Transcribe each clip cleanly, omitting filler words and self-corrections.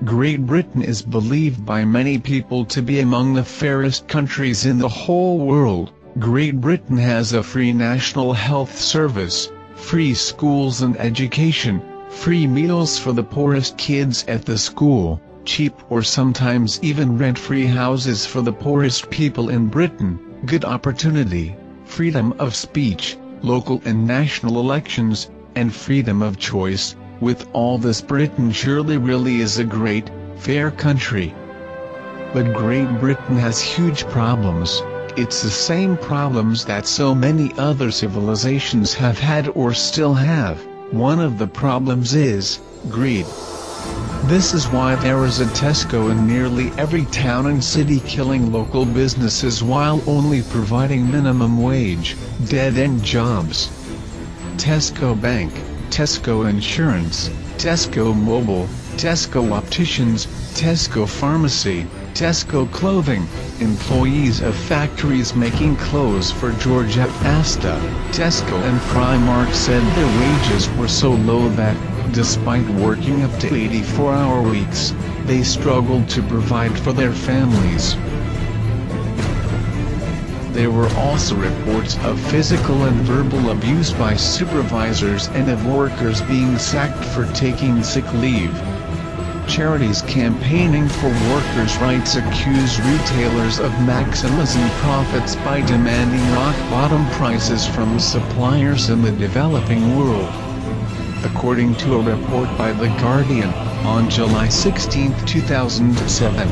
Great Britain is believed by many people to be among the fairest countries in the whole world. Great Britain has a free national health service, free schools and education, free meals for the poorest kids at the school, cheap or sometimes even rent-free houses for the poorest people in Britain, good opportunity, freedom of speech, local and national elections, and freedom of choice. With all this, Britain surely really is a great, fair country. But Great Britain has huge problems. It's the same problems that so many other civilizations have had or still have. One of the problems is greed. This is why there is a Tesco in nearly every town and city, killing local businesses while only providing minimum wage, dead-end jobs. Tesco Bank, Tesco Insurance, Tesco Mobile, Tesco Opticians, Tesco Pharmacy, Tesco Clothing, employees of factories making clothes for Georgette Asta, Tesco and Primark said their wages were so low that, despite working up to 84-hour weeks, they struggled to provide for their families. There were also reports of physical and verbal abuse by supervisors and of workers being sacked for taking sick leave. Charities campaigning for workers' rights accuse retailers of maximizing profits by demanding rock-bottom prices from suppliers in the developing world. According to a report by The Guardian, on July 16, 2007.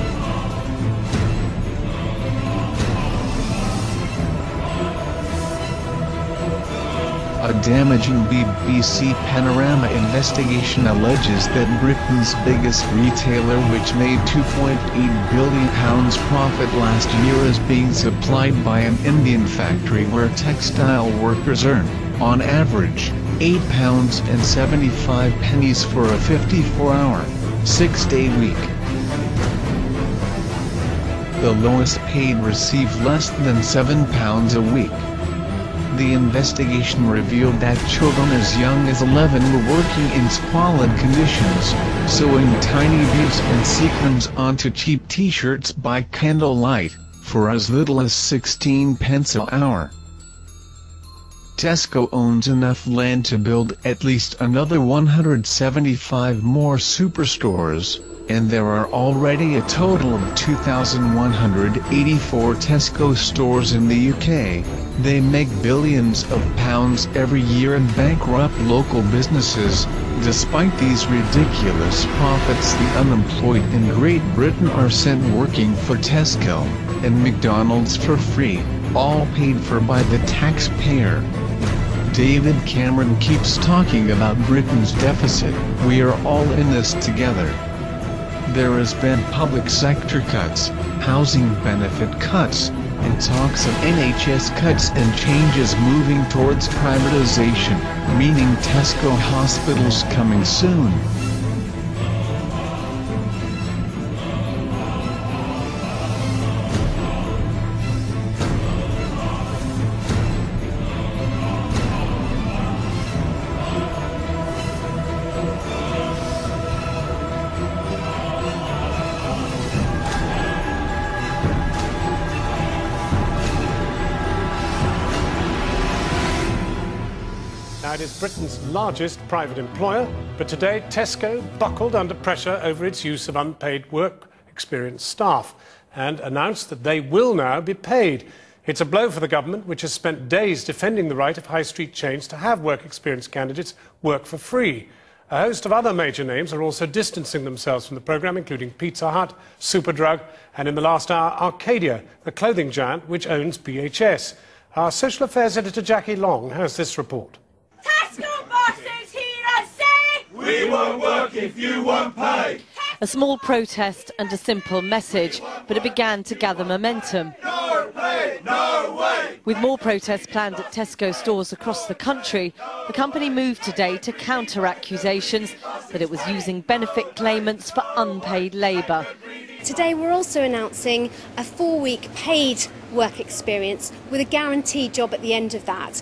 A damaging BBC Panorama investigation alleges that Britain's biggest retailer, which made £2.8 billion profit last year, is being supplied by an Indian factory where textile workers earn, on average, £8.75 for a 54-hour, 6-day week. The lowest paid receive less than £7 a week. The investigation revealed that children as young as 11 were working in squalid conditions, sewing tiny beads and sequins onto cheap t-shirts by candlelight, for as little as 16 pence an hour. Tesco owns enough land to build at least another 175 more superstores, and there are already a total of 2,184 Tesco stores in the UK. They make billions of pounds every year and bankrupt local businesses. Despite these ridiculous profits, the unemployed in Great Britain are sent working for Tesco and McDonald's for free, all paid for by the taxpayer. David Cameron keeps talking about Britain's deficit. We are all in this together. There has been public sector cuts, housing benefit cuts, and talks of NHS cuts and changes moving towards privatization, meaning Tesco hospitals coming soon. It is Britain's largest private employer, but today Tesco buckled under pressure over its use of unpaid work experience staff and announced that they will now be paid. It's a blow for the government, which has spent days defending the right of high street chains to have work experience candidates work for free. A host of other major names are also distancing themselves from the programme, including Pizza Hut, Superdrug, and in the last hour, Arcadia, the clothing giant which owns BHS. Our social affairs editor Jackie Long has this report. Tesco bosses here and say, we won't work if you won't pay. A small protest and a simple message, but it began to gather momentum. No pay, no way. With more protests planned at Tesco stores across the country, the company moved today to counter accusations that it was using benefit claimants for unpaid labour. Today we're also announcing a 4-week paid work experience with a guaranteed job at the end of that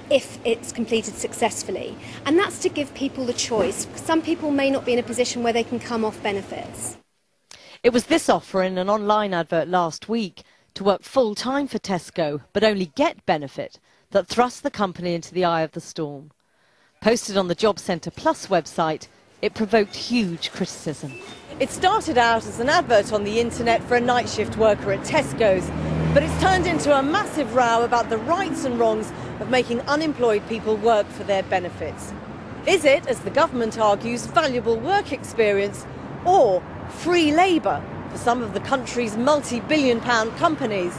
if it's completed successfully. And that's to give people the choice. Some people may not be in a position where they can come off benefits. It was this offer in an online advert last week to work full-time for Tesco, but only get benefit, that thrust the company into the eye of the storm. Posted on the Job Centre Plus website, it provoked huge criticism. It started out as an advert on the internet for a night shift worker at Tesco's, but it's turned into a massive row about the rights and wrongs of making unemployed people work for their benefits. Is it, as the government argues, valuable work experience or free labour for some of the country's multi-billion-pound companies?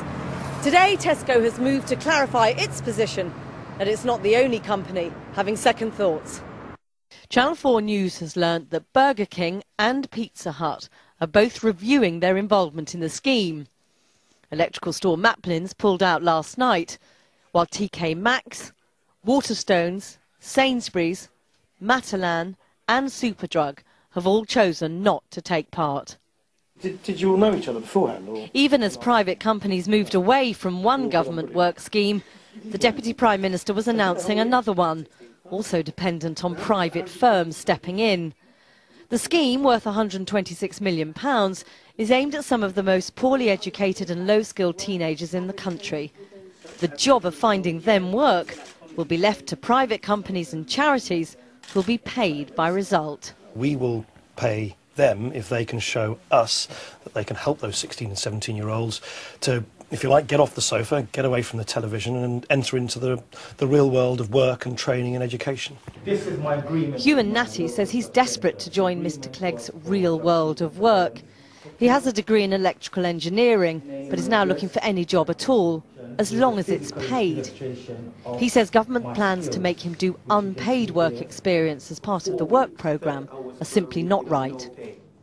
Today, Tesco has moved to clarify its position, and it's not the only company having second thoughts. Channel 4 News has learnt that Burger King and Pizza Hut are both reviewing their involvement in the scheme. Electrical store Maplin's pulled out last night, while TK Maxx, Waterstones, Sainsbury's, Matalan and Superdrug have all chosen not to take part. Did you all know each other beforehand? Or? Even as private companies moved away from one government work scheme, the Deputy Prime Minister was announcing another one, also dependent on private firms stepping in. The scheme, worth £126 million, is aimed at some of the most poorly educated and low-skilled teenagers in the country. The job of finding them work will be left to private companies and charities who will be paid by result. We will pay them if they can show us that they can help those 16 and 17-year-olds to, if you like, get off the sofa, get away from the television and enter into the real world of work and training and education. This is my agreement. Ewan Natty says he's desperate to join Mr Clegg's real world of work. He has a degree in electrical engineering, but is now looking for any job at all, as long as it's paid. He says government plans to make him do unpaid work experience as part of the work programme are simply not right.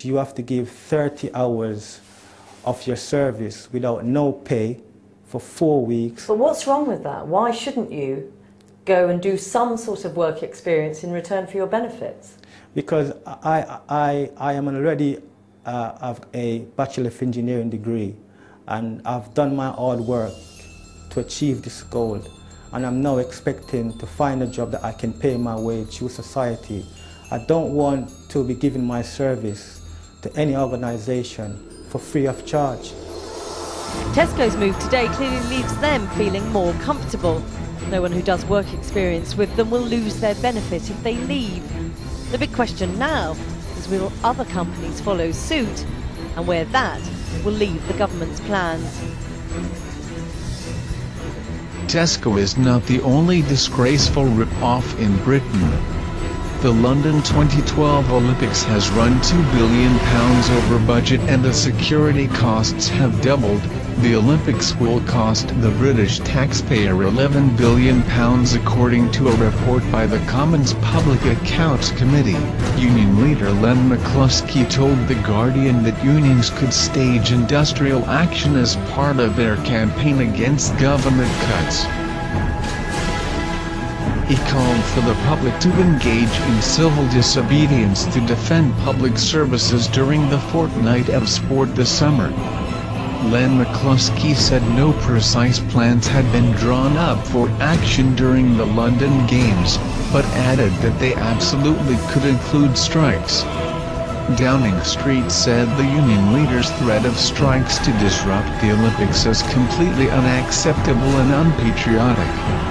You have to give 30 hours of your service without no pay for 4 weeks. But what's wrong with that? Why shouldn't you go and do some sort of work experience in return for your benefits? Because I am already have a Bachelor of Engineering degree, and I've done my hard work to achieve this goal, and I'm now expecting to find a job that I can pay my way through society. I don't want to be giving my service to any organisation for free of charge. Tesco's move today clearly leaves them feeling more comfortable. No one who does work experience with them will lose their benefit if they leave. The big question now is, will other companies follow suit, and where that will leave the government's plans. Tesco is not the only disgraceful rip-off in Britain. The London 2012 Olympics has run £2 billion over budget and the security costs have doubled. The Olympics will cost the British taxpayer £11 billion according to a report by the Commons Public Accounts Committee. Union leader Len McCluskey told The Guardian that unions could stage industrial action as part of their campaign against government cuts. He called for the public to engage in civil disobedience to defend public services during the fortnight of sport this summer. Len McCluskey said no precise plans had been drawn up for action during the London Games, but added that they absolutely could include strikes. Downing Street said the union leader's threat of strikes to disrupt the Olympics is completely unacceptable and unpatriotic.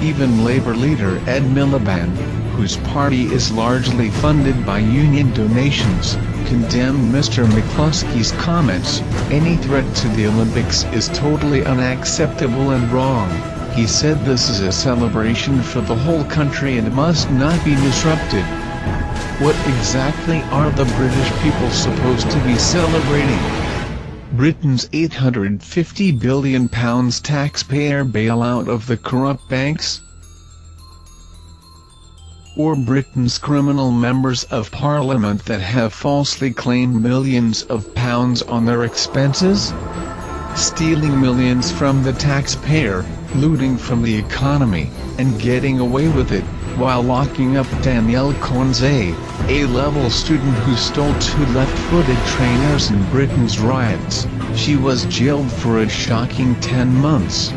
Even Labour leader Ed Miliband, whose party is largely funded by union donations, condemned Mr. McCluskey's comments. Any threat to the Olympics is totally unacceptable and wrong. He said this is a celebration for the whole country and must not be disrupted. What exactly are the British people supposed to be celebrating? Britain's £850 billion taxpayer bailout of the corrupt banks? Or Britain's criminal members of Parliament that have falsely claimed millions of pounds on their expenses? Stealing millions from the taxpayer, looting from the economy, and getting away with it, while locking up Danielle Conze, A-level student who stole 2 left-footed trainers in Britain's riots. She was jailed for a shocking 10 months.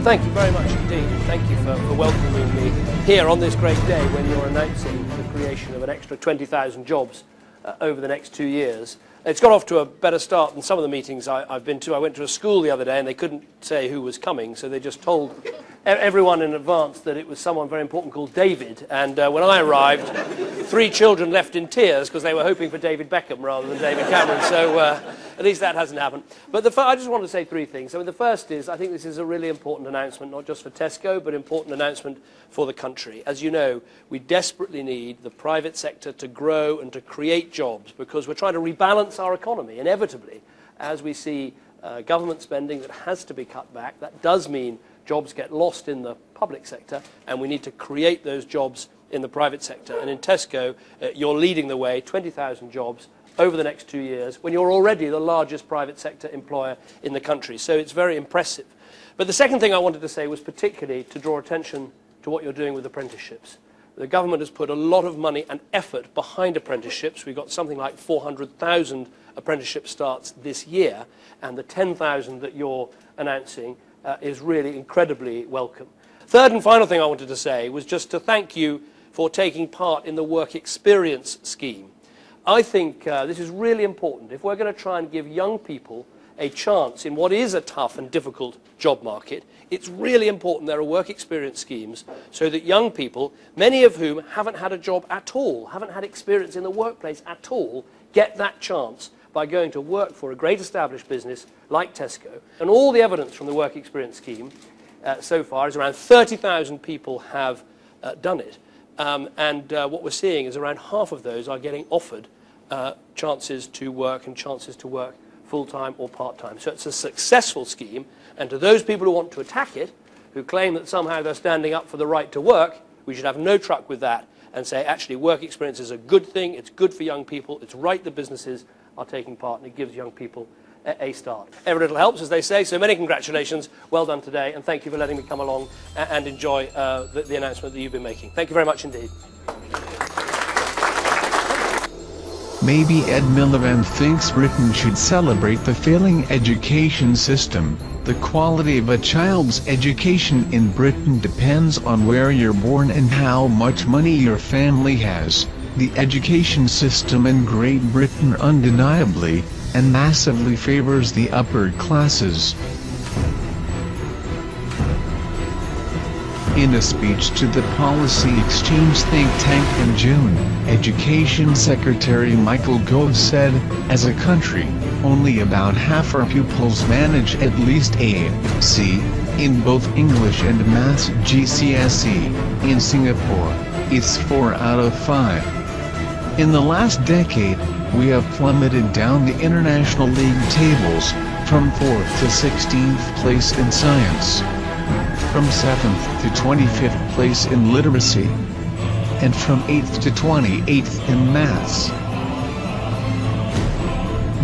Thank you very much indeed. Thank you for welcoming me here on this great day when you're announcing the creation of an extra 20,000 jobs over the next 2 years. It's got off to a better start than some of the meetings I've been to. I went to a school the other day and they couldn't say who was coming, so they just told everyone in advance that it was someone very important called David. And when I arrived, 3 children left in tears because they were hoping for David Beckham rather than David Cameron. So at least that hasn't happened. But I just want to say 3 things. I mean, the first is I think this is a really important announcement, not just for Tesco, but important announcement for the country. As you know, we desperately need the private sector to grow and to create jobs because we're trying to rebalance our economy. Inevitably, as we see government spending that has to be cut back, that does mean jobs get lost in the public sector, and we need to create those jobs in the private sector. And in Tesco, you're leading the way, 20,000 jobs over the next 2 years, when you're already the largest private sector employer in the country. So it's very impressive. But the second thing I wanted to say was particularly to draw attention to what you're doing with apprenticeships. The government has put a lot of money and effort behind apprenticeships. We've got something like 400,000 apprenticeship starts this year, and the 10,000 that you're announcing is really incredibly welcome. Third and final thing I wanted to say was just to thank you for taking part in the work experience scheme. I think this is really important. If we're going to try and give young people a chance in what is a tough and difficult job market, it's really important there are work experience schemes so that young people, many of whom haven't had a job at all, haven't had experience in the workplace at all, get that chance by going to work for a great established business like Tesco. And all the evidence from the work experience scheme so far is around 30,000 people have done it. What we're seeing is around half of those are getting offered chances to work and chances to work full-time or part-time. So it's a successful scheme, and to those people who want to attack it, who claim that somehow they're standing up for the right to work, we should have no truck with that and say, actually, work experience is a good thing, it's good for young people, it's right that businesses are taking part, and it gives young people a start. Every little helps, as they say, so many congratulations, well done today, and thank you for letting me come along and enjoy the announcement that you've been making. Thank you very much indeed. Maybe Ed Miliband thinks Britain should celebrate the failing education system. The quality of a child's education in Britain depends on where you're born and how much money your family has. The education system in Great Britain undeniably and massively favors the upper classes. In a speech to the Policy Exchange think tank in June, Education Secretary Michael Gove said, as a country, only about half our pupils manage at least A, C, in both English and Maths GCSE. In Singapore, it's 4 out of 5. In the last decade, we have plummeted down the International League tables, from 4th to 16th place in science, from 7th to 25th place in literacy, and from 8th to 28th in maths.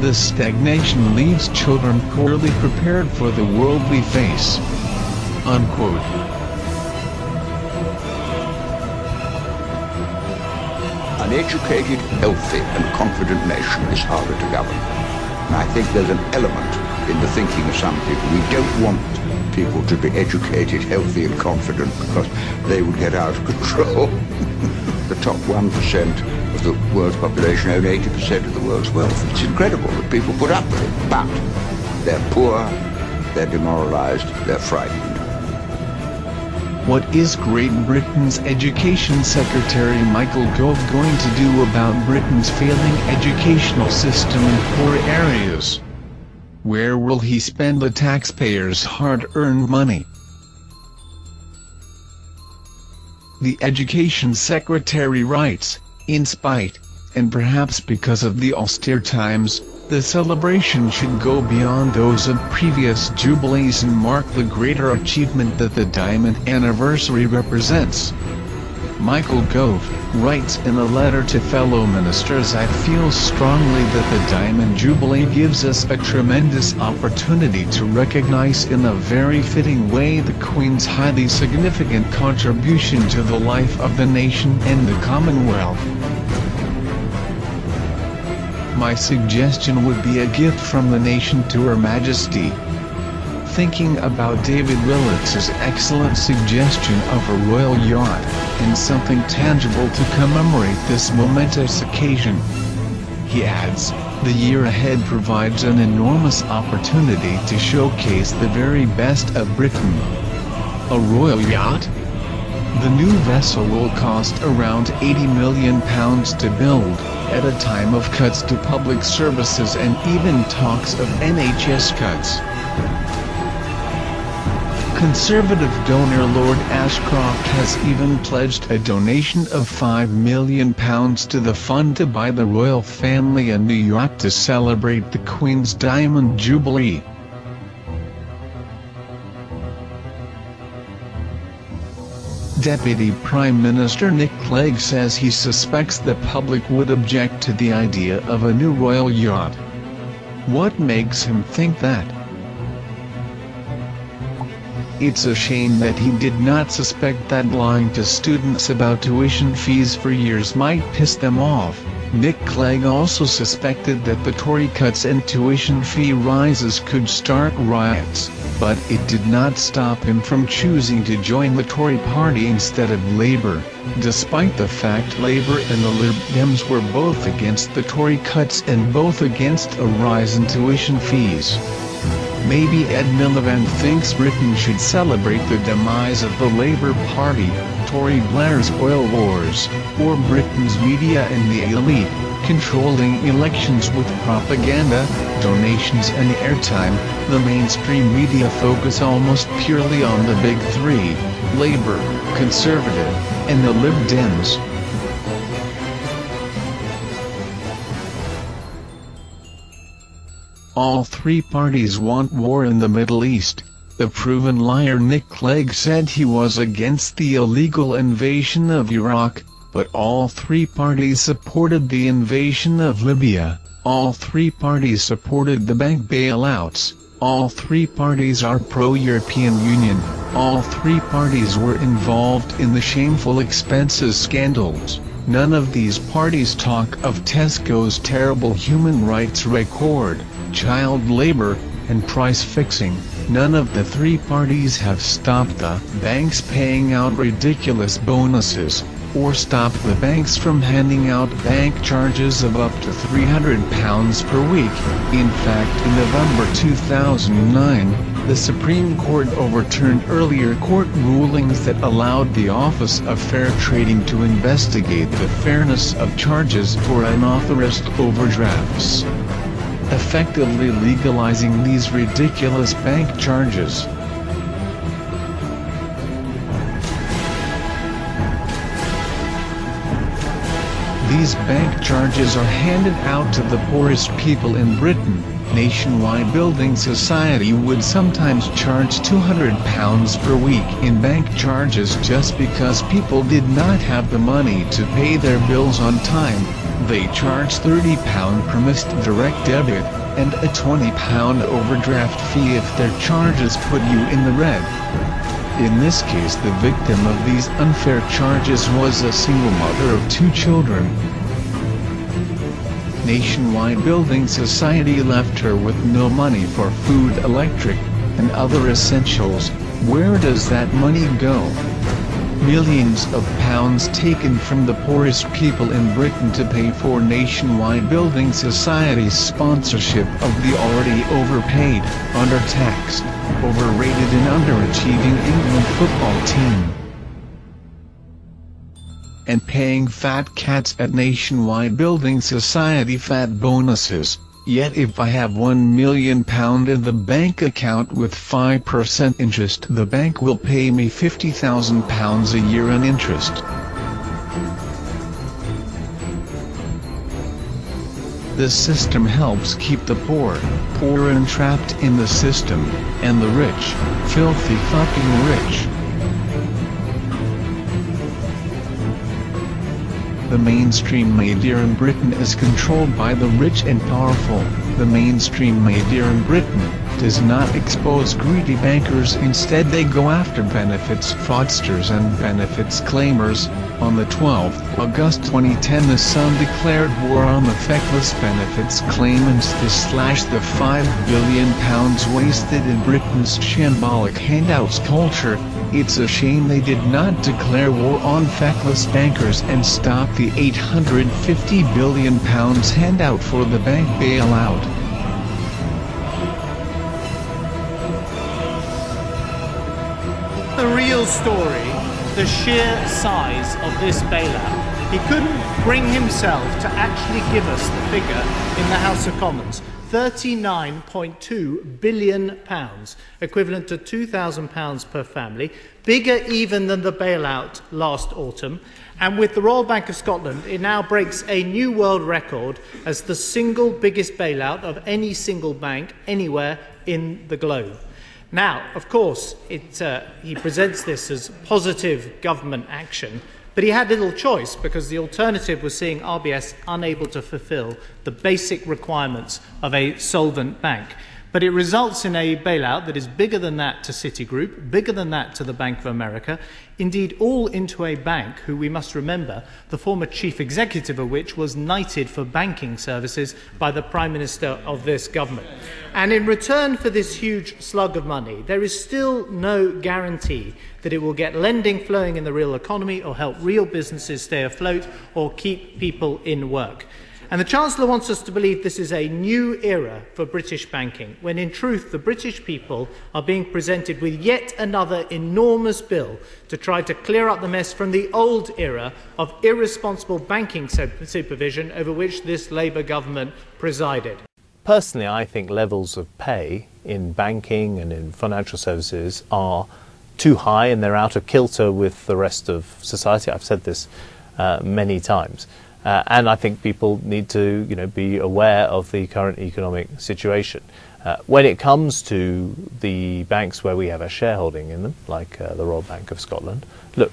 This stagnation leaves children poorly prepared for the world we face." Unquote. An educated, healthy and confident nation is harder to govern. And I think there's an element in the thinking of some people. We don't want people to be educated, healthy and confident because they would get out of control. The top 1% of the world's population own 80% of the world's wealth. It's incredible that people put up with it, but they're poor, they're demoralized, they're frightened. What is Great Britain's Education Secretary Michael Gove going to do about Britain's failing educational system in poor areas? Where will he spend the taxpayers' hard-earned money? The Education Secretary writes, in spite, and perhaps because of the austere times, the celebration should go beyond those of previous jubilees and mark the greater achievement that the Diamond Anniversary represents. Michael Gove writes in a letter to fellow ministers, "I feel strongly that the Diamond Jubilee gives us a tremendous opportunity to recognize in a very fitting way the Queen's highly significant contribution to the life of the nation and the Commonwealth. My suggestion would be a gift from the nation to Her Majesty. thinking about David Willetts' excellent suggestion of a royal yacht, and something tangible to commemorate this momentous occasion. He adds, the year ahead provides an enormous opportunity to showcase the very best of Britain. A royal yacht? The new vessel will cost around £80 million to build, at a time of cuts to public services and even talks of NHS cuts. Conservative donor Lord Ashcroft has even pledged a donation of £5 million to the fund to buy the royal family a new yacht to celebrate the Queen's Diamond Jubilee. Deputy Prime Minister Nick Clegg says he suspects the public would object to the idea of a new royal yacht. What makes him think that? It's a shame that he did not suspect that lying to students about tuition fees for years might piss them off. Nick Clegg also suspected that the Tory cuts and tuition fee rises could start riots, but it did not stop him from choosing to join the Tory party instead of Labour, despite the fact Labour and the Lib Dems were both against the Tory cuts and both against a rise in tuition fees. Maybe Ed Miliband thinks Britain should celebrate the demise of the Labour Party, Tory Blair's oil wars, or Britain's media and the elite, controlling elections with propaganda, donations and airtime. The mainstream media focus almost purely on the big three, Labour, Conservative, and the Lib Dems. All three parties want war in the Middle East. The proven liar Nick Clegg said he was against the illegal invasion of Iraq, but all three parties supported the invasion of Libya. All three parties supported the bank bailouts. All three parties are pro-European Union. All three parties were involved in the shameful expenses scandals. None of these parties talk of Tesco's terrible human rights record, child labor, and price fixing. None of the three parties have stopped the banks paying out ridiculous bonuses, or stopped the banks from handing out bank charges of up to £300 per week. In fact, in November 2009, the Supreme Court overturned earlier court rulings that allowed the Office of Fair Trading to investigate the fairness of charges for unauthorized overdrafts, effectively legalizing these ridiculous bank charges. These bank charges are handed out to the poorest people in Britain. Nationwide Building Society would sometimes charge £200 per week in bank charges just because people did not have the money to pay their bills on time. They charge £30 per missed direct debit, and a £20 overdraft fee if their charges put you in the red. In this case, the victim of these unfair charges was a single mother of 2 children. Nationwide Building Society left her with no money for food, electric, and other essentials. Where does that money go? Millions of pounds taken from the poorest people in Britain to pay for Nationwide Building Society's sponsorship of the already overpaid, undertaxed, overrated and underachieving England football team. And paying fat cats at Nationwide Building Society fat bonuses. Yet if I have £1 million in the bank account with 5% interest, the bank will pay me £50,000 a year in interest. The system helps keep the poor entrapped in the system, and the rich, filthy fucking rich. The mainstream media in Britain is controlled by the rich and powerful. The mainstream media in Britain, does not expose greedy bankers. Instead, they go after benefits fraudsters and benefits claimers. On the 12th August 2010, The Sun declared war on the feckless benefits claimants to slash the £5 billion wasted in Britain's shambolic handouts culture. It's a shame they did not declare war on feckless bankers and stop the £850 billion handout for the bank bailout. The real story, the sheer size of this bailout. He couldn't bring himself to actually give us the figure in the House of Commons. £39.2 billion, equivalent to £2,000 per family, bigger even than the bailout last autumn. And with the Royal Bank of Scotland, it now breaks a new world record as the single biggest bailout of any single bank anywhere in the globe. Now, of course, he presents this as positive government action, but he had little choice because the alternative was seeing RBS unable to fulfil the basic requirements of a solvent bank. But it results in a bailout that is bigger than that to Citigroup, bigger than that to the Bank of America, indeed all into a bank who, we must remember, the former chief executive of which was knighted for banking services by the Prime Minister of this government. And in return for this huge slug of money, there is still no guarantee that it will get lending flowing in the real economy or help real businesses stay afloat or keep people in work. And the Chancellor wants us to believe this is a new era for British banking, when in truth the British people are being presented with yet another enormous bill to try to clear up the mess from the old era of irresponsible banking supervision over which this Labour government presided. Personally, I think levels of pay in banking and in financial services are too high and they're out of kilter with the rest of society. I've said this many times. And I think people need to, be aware of the current economic situation. When it comes to the banks where we have a shareholding in them, like the Royal Bank of Scotland, look,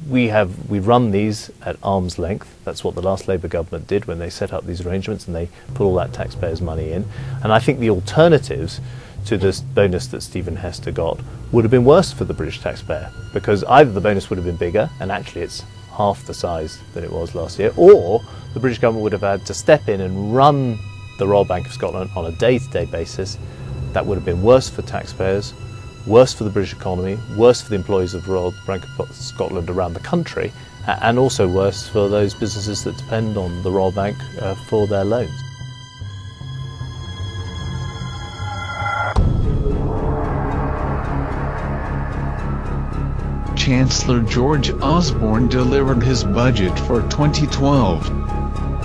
we run these at arm's length. That's what the last Labour government did when they set up these arrangements and they put all that taxpayers' money in. And I think the alternatives to this bonus that Stephen Hester got would have been worse for the British taxpayer, because either the bonus would have been bigger, and actually it's half the size than it was last year, or the British government would have had to step in and run the Royal Bank of Scotland on a day-to-day basis. That would have been worse for taxpayers, worse for the British economy, worse for the employees of the Royal Bank of Scotland around the country, and also worse for those businesses that depend on the Royal Bank for their loans. Chancellor George Osborne delivered his budget for 2012.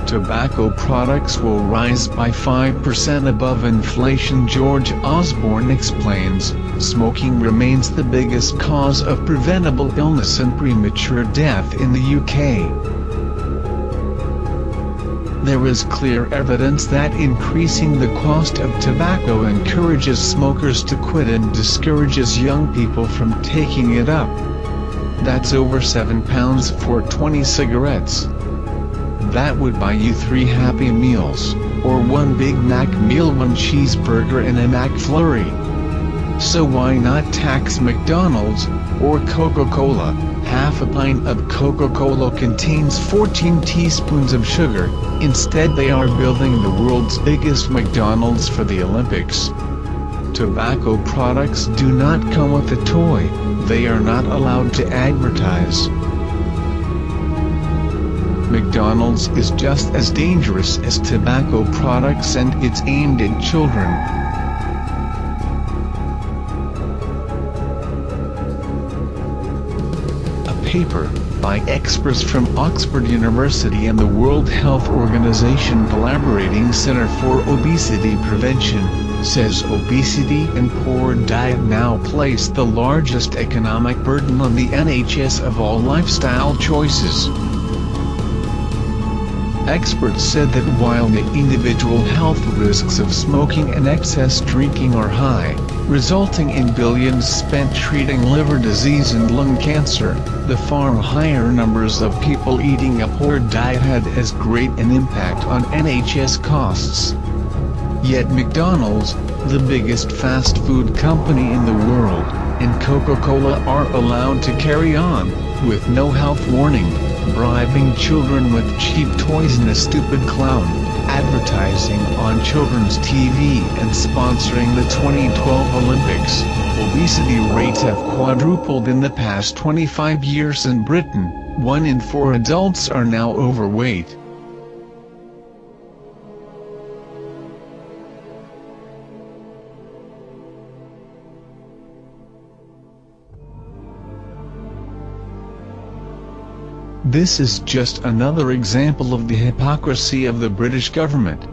Tobacco products will rise by 5% above inflation. George Osborne explains, smoking remains the biggest cause of preventable illness and premature death in the UK. There is clear evidence that increasing the cost of tobacco encourages smokers to quit and discourages young people from taking it up. That's over £7 for 20 cigarettes. That would buy you 3 Happy Meals, or 1 Big Mac meal, 1 cheeseburger and a McFlurry. So why not tax McDonald's, or Coca-Cola? Half a pint of Coca-Cola contains 14 teaspoons of sugar. Instead they are building the world's biggest McDonald's for the Olympics. Tobacco products do not come with a toy. They are not allowed to advertise. McDonald's is just as dangerous as tobacco products, and it's aimed at children. A paper by experts from Oxford University and the World Health Organization collaborating Center for Obesity Prevention says obesity and poor diet now place the largest economic burden on the NHS of all lifestyle choices. Experts said that while the individual health risks of smoking and excess drinking are high, resulting in billions spent treating liver disease and lung cancer, the far higher numbers of people eating a poor diet had as great an impact on NHS costs. Yet McDonald's, the biggest fast food company in the world, and Coca-Cola are allowed to carry on, with no health warning, bribing children with cheap toys and a stupid clown, advertising on children's TV and sponsoring the 2012 Olympics. Obesity rates have quadrupled in the past 25 years in Britain. 1 in 4 adults are now overweight. This is just another example of the hypocrisy of the British government.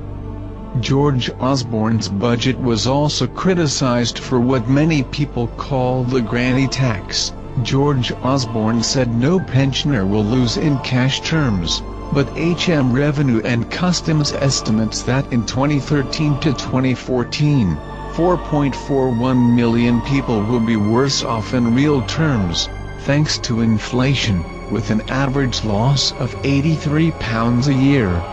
George Osborne's budget was also criticized for what many people call the granny tax. George Osborne said no pensioner will lose in cash terms, but HM Revenue and Customs estimates that in 2013 to 2014, 4.41 million people will be worse off in real terms, thanks to inflation, with an average loss of £83 a year.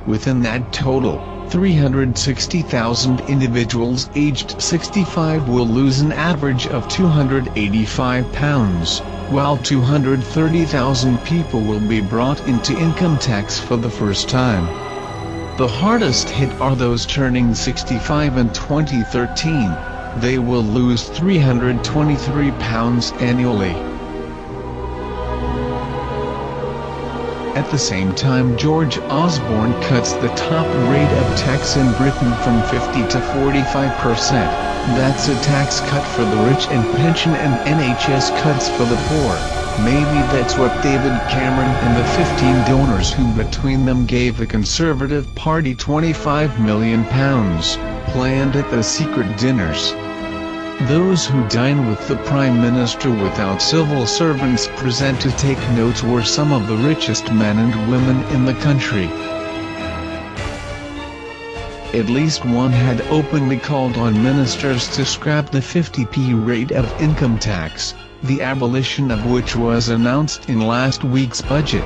Within that total, 360,000 individuals aged 65 will lose an average of £285, while 230,000 people will be brought into income tax for the first time. The hardest hit are those turning 65 in 2013. They will lose £323 annually. At the same time, George Osborne cuts the top rate of tax in Britain from 50 to 45%. That's a tax cut for the rich and pension and NHS cuts for the poor. Maybe that's what David Cameron and the 15 donors who between them gave the Conservative Party £25 million planned at the secret dinners. Those who dine with the Prime Minister without civil servants present to take notes were some of the richest men and women in the country. At least one had openly called on ministers to scrap the 50p rate of income tax, the abolition of which was announced in last week's budget.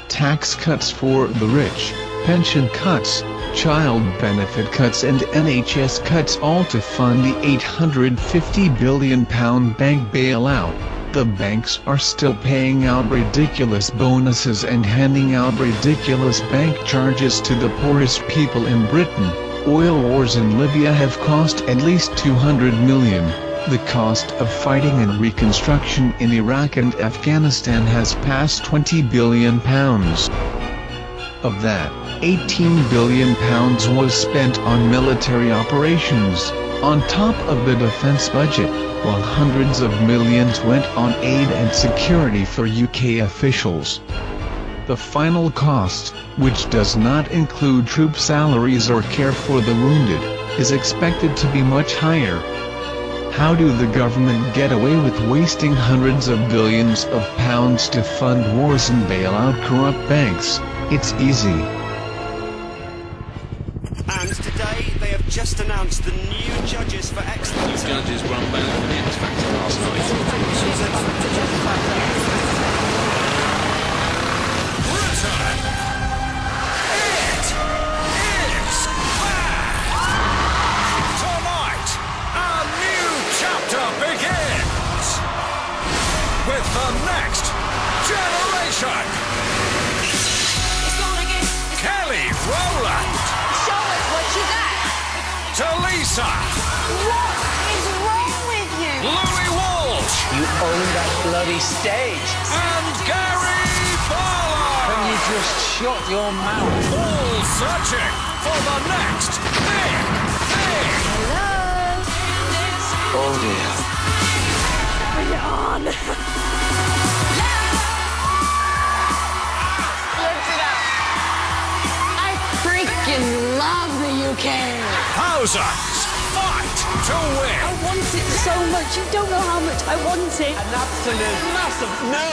Tax cuts for the rich, pension cuts, child benefit cuts and NHS cuts, all to fund the £850 billion bank bailout. The banks are still paying out ridiculous bonuses and handing out ridiculous bank charges to the poorest people in Britain. Oil wars in Libya have cost at least £200 million. The cost of fighting and reconstruction in Iraq and Afghanistan has passed £20 billion. Of that, £18 billion was spent on military operations, on top of the defence budget, while hundreds of millions went on aid and security for UK officials. The final cost, which does not include troop salaries or care for the wounded, is expected to be much higher. How do the government get away with wasting hundreds of billions of pounds to fund wars and bail out corrupt banks? It's easy. And today they have just announced the new judges for excellence. New judges were unveiled for the X Factor last night. Britain! It is back! Tonight, a new chapter begins with the next generation. Kelly Rowland. Show us what you got. Talisa. What is wrong with you? Louis Walsh. You own that bloody stage. And Gary Barlow. Can you just shut your mouth? All searching for the next big thing. Hello. Oh dear. Bring it on. Freaking love the UK! Thousands fight to win! I want it so much, you don't know how much I want it! An absolute massive no!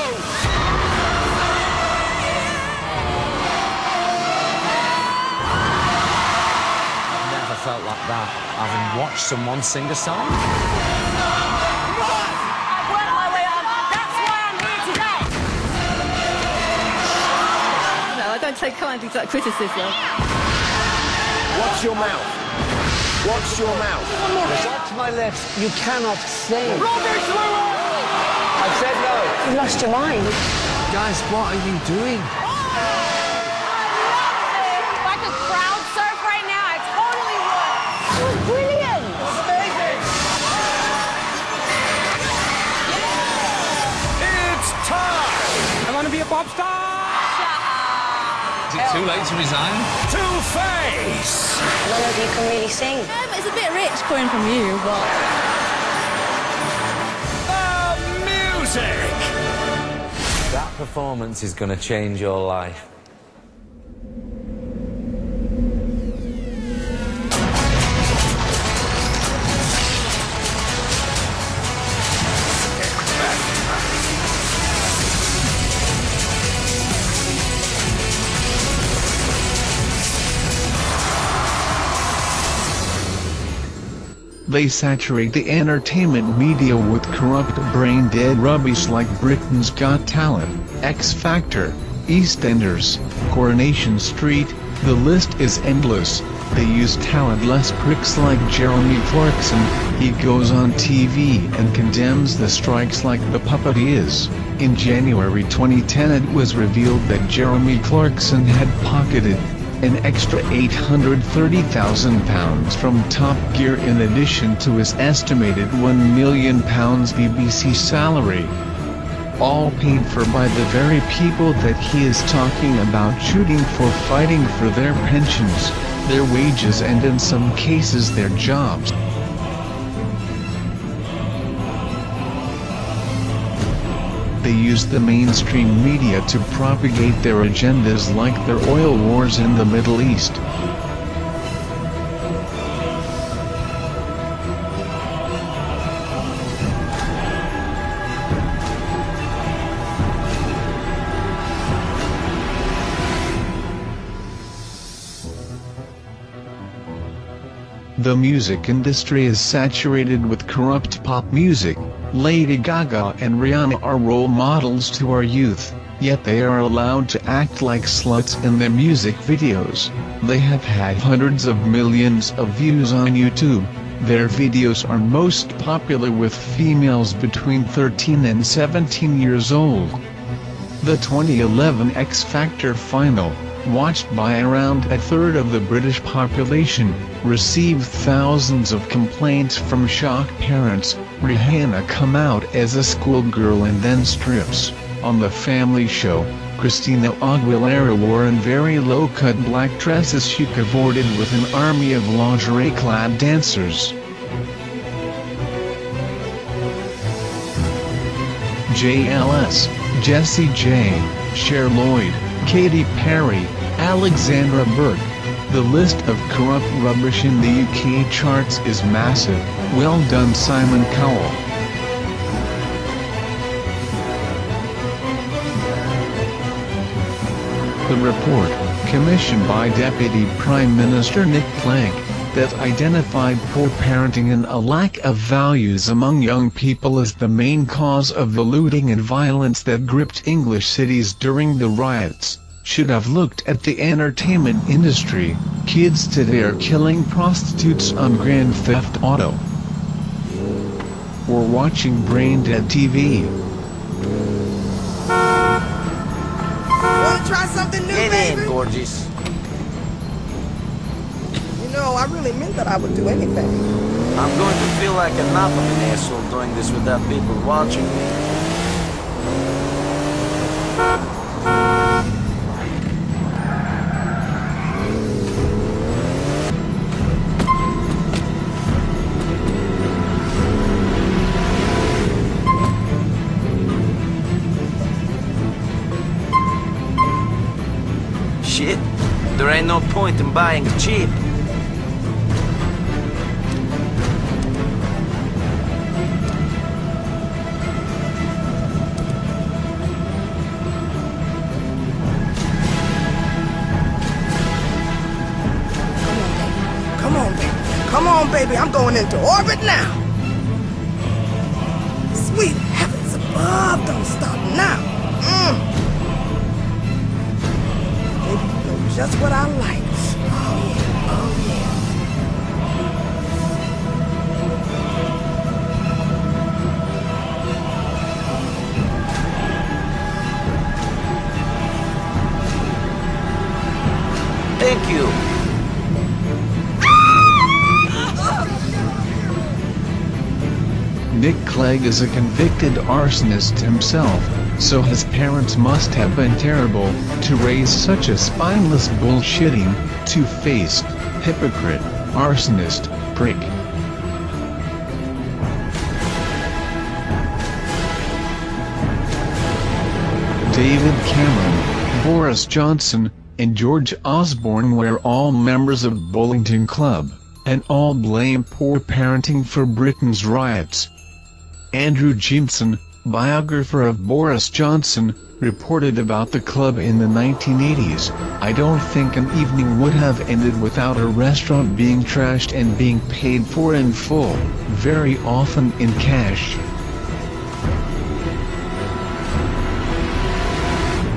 I've never felt like that, having watched someone sing a song. I've worked my way up, that's why I'm here today! No, I don't take kindly to that criticism. Watch your mouth. Watch your mouth. Watch my lips. You cannot sing. Rubbish, I said no. You lost your mind. Guys, what are you doing? If I could crowd surf right now, I totally would. It was brilliant. It was amazing. It's time! I want to be a pop star. Is it too late to resign? Two-Face! None of you can really sing. It's a bit rich coming from you, but... The music! That performance is going to change your life. They saturate the entertainment media with corrupt brain-dead rubbish like Britain's Got Talent, X Factor, EastEnders, Coronation Street. The list is endless. They use talentless pricks like Jeremy Clarkson. He goes on TV and condemns the strikes like the puppet he is. In January 2010 it was revealed that Jeremy Clarkson had pocketed an extra £830,000 from Top Gear in addition to his estimated £1 million BBC salary. All paid for by the very people that he is talking about shooting for, fighting for their pensions, their wages and in some cases their jobs. They use the mainstream media to propagate their agendas like their oil wars in the Middle East. The music industry is saturated with corrupt pop music. Lady Gaga and Rihanna are role models to our youth, yet they are allowed to act like sluts in their music videos. They have had hundreds of millions of views on YouTube. Their videos are most popular with females between 13 and 17 years old. The 2011 X Factor final, watched by around a third of the British population, received thousands of complaints from shocked parents. Rihanna come out as a schoolgirl and then strips. On the family show, Christina Aguilera wore in very low-cut black dresses she cavorted with an army of lingerie-clad dancers. JLS, Jessie J, Cher Lloyd, Katy Perry, Alexandra Burke. The list of corrupt rubbish in the UK charts is massive. Well done, Simon Cowell. The report, commissioned by Deputy Prime Minister Nick Clegg, that identified poor parenting and a lack of values among young people as the main cause of the looting and violence that gripped English cities during the riots, should have looked at the entertainment industry. Kids today are killing prostitutes on Grand Theft Auto, or watching brain-dead TV. Wanna try something new, baby? In, gorgeous. You know, I really meant that I would do anything. I'm going to feel like enough of an asshole doing this without people watching me. Shit, there ain't no point in buying cheap. Come on, baby, I'm going into orbit now. Sweet heavens above, don't stop now. Baby, you know just what I like. Oh, yeah, oh, yeah. Thank you. Nick Clegg is a convicted arsonist himself, so his parents must have been terrible to raise such a spineless, bullshitting, two-faced, hypocrite, arsonist, prick. David Cameron, Boris Johnson, and George Osborne were all members of Bullingdon Club, and all blame poor parenting for Britain's riots. Andrew Jimson, biographer of Boris Johnson, reported about the club in the 1980s, "I don't think an evening would have ended without a restaurant being trashed and being paid for in full, very often in cash.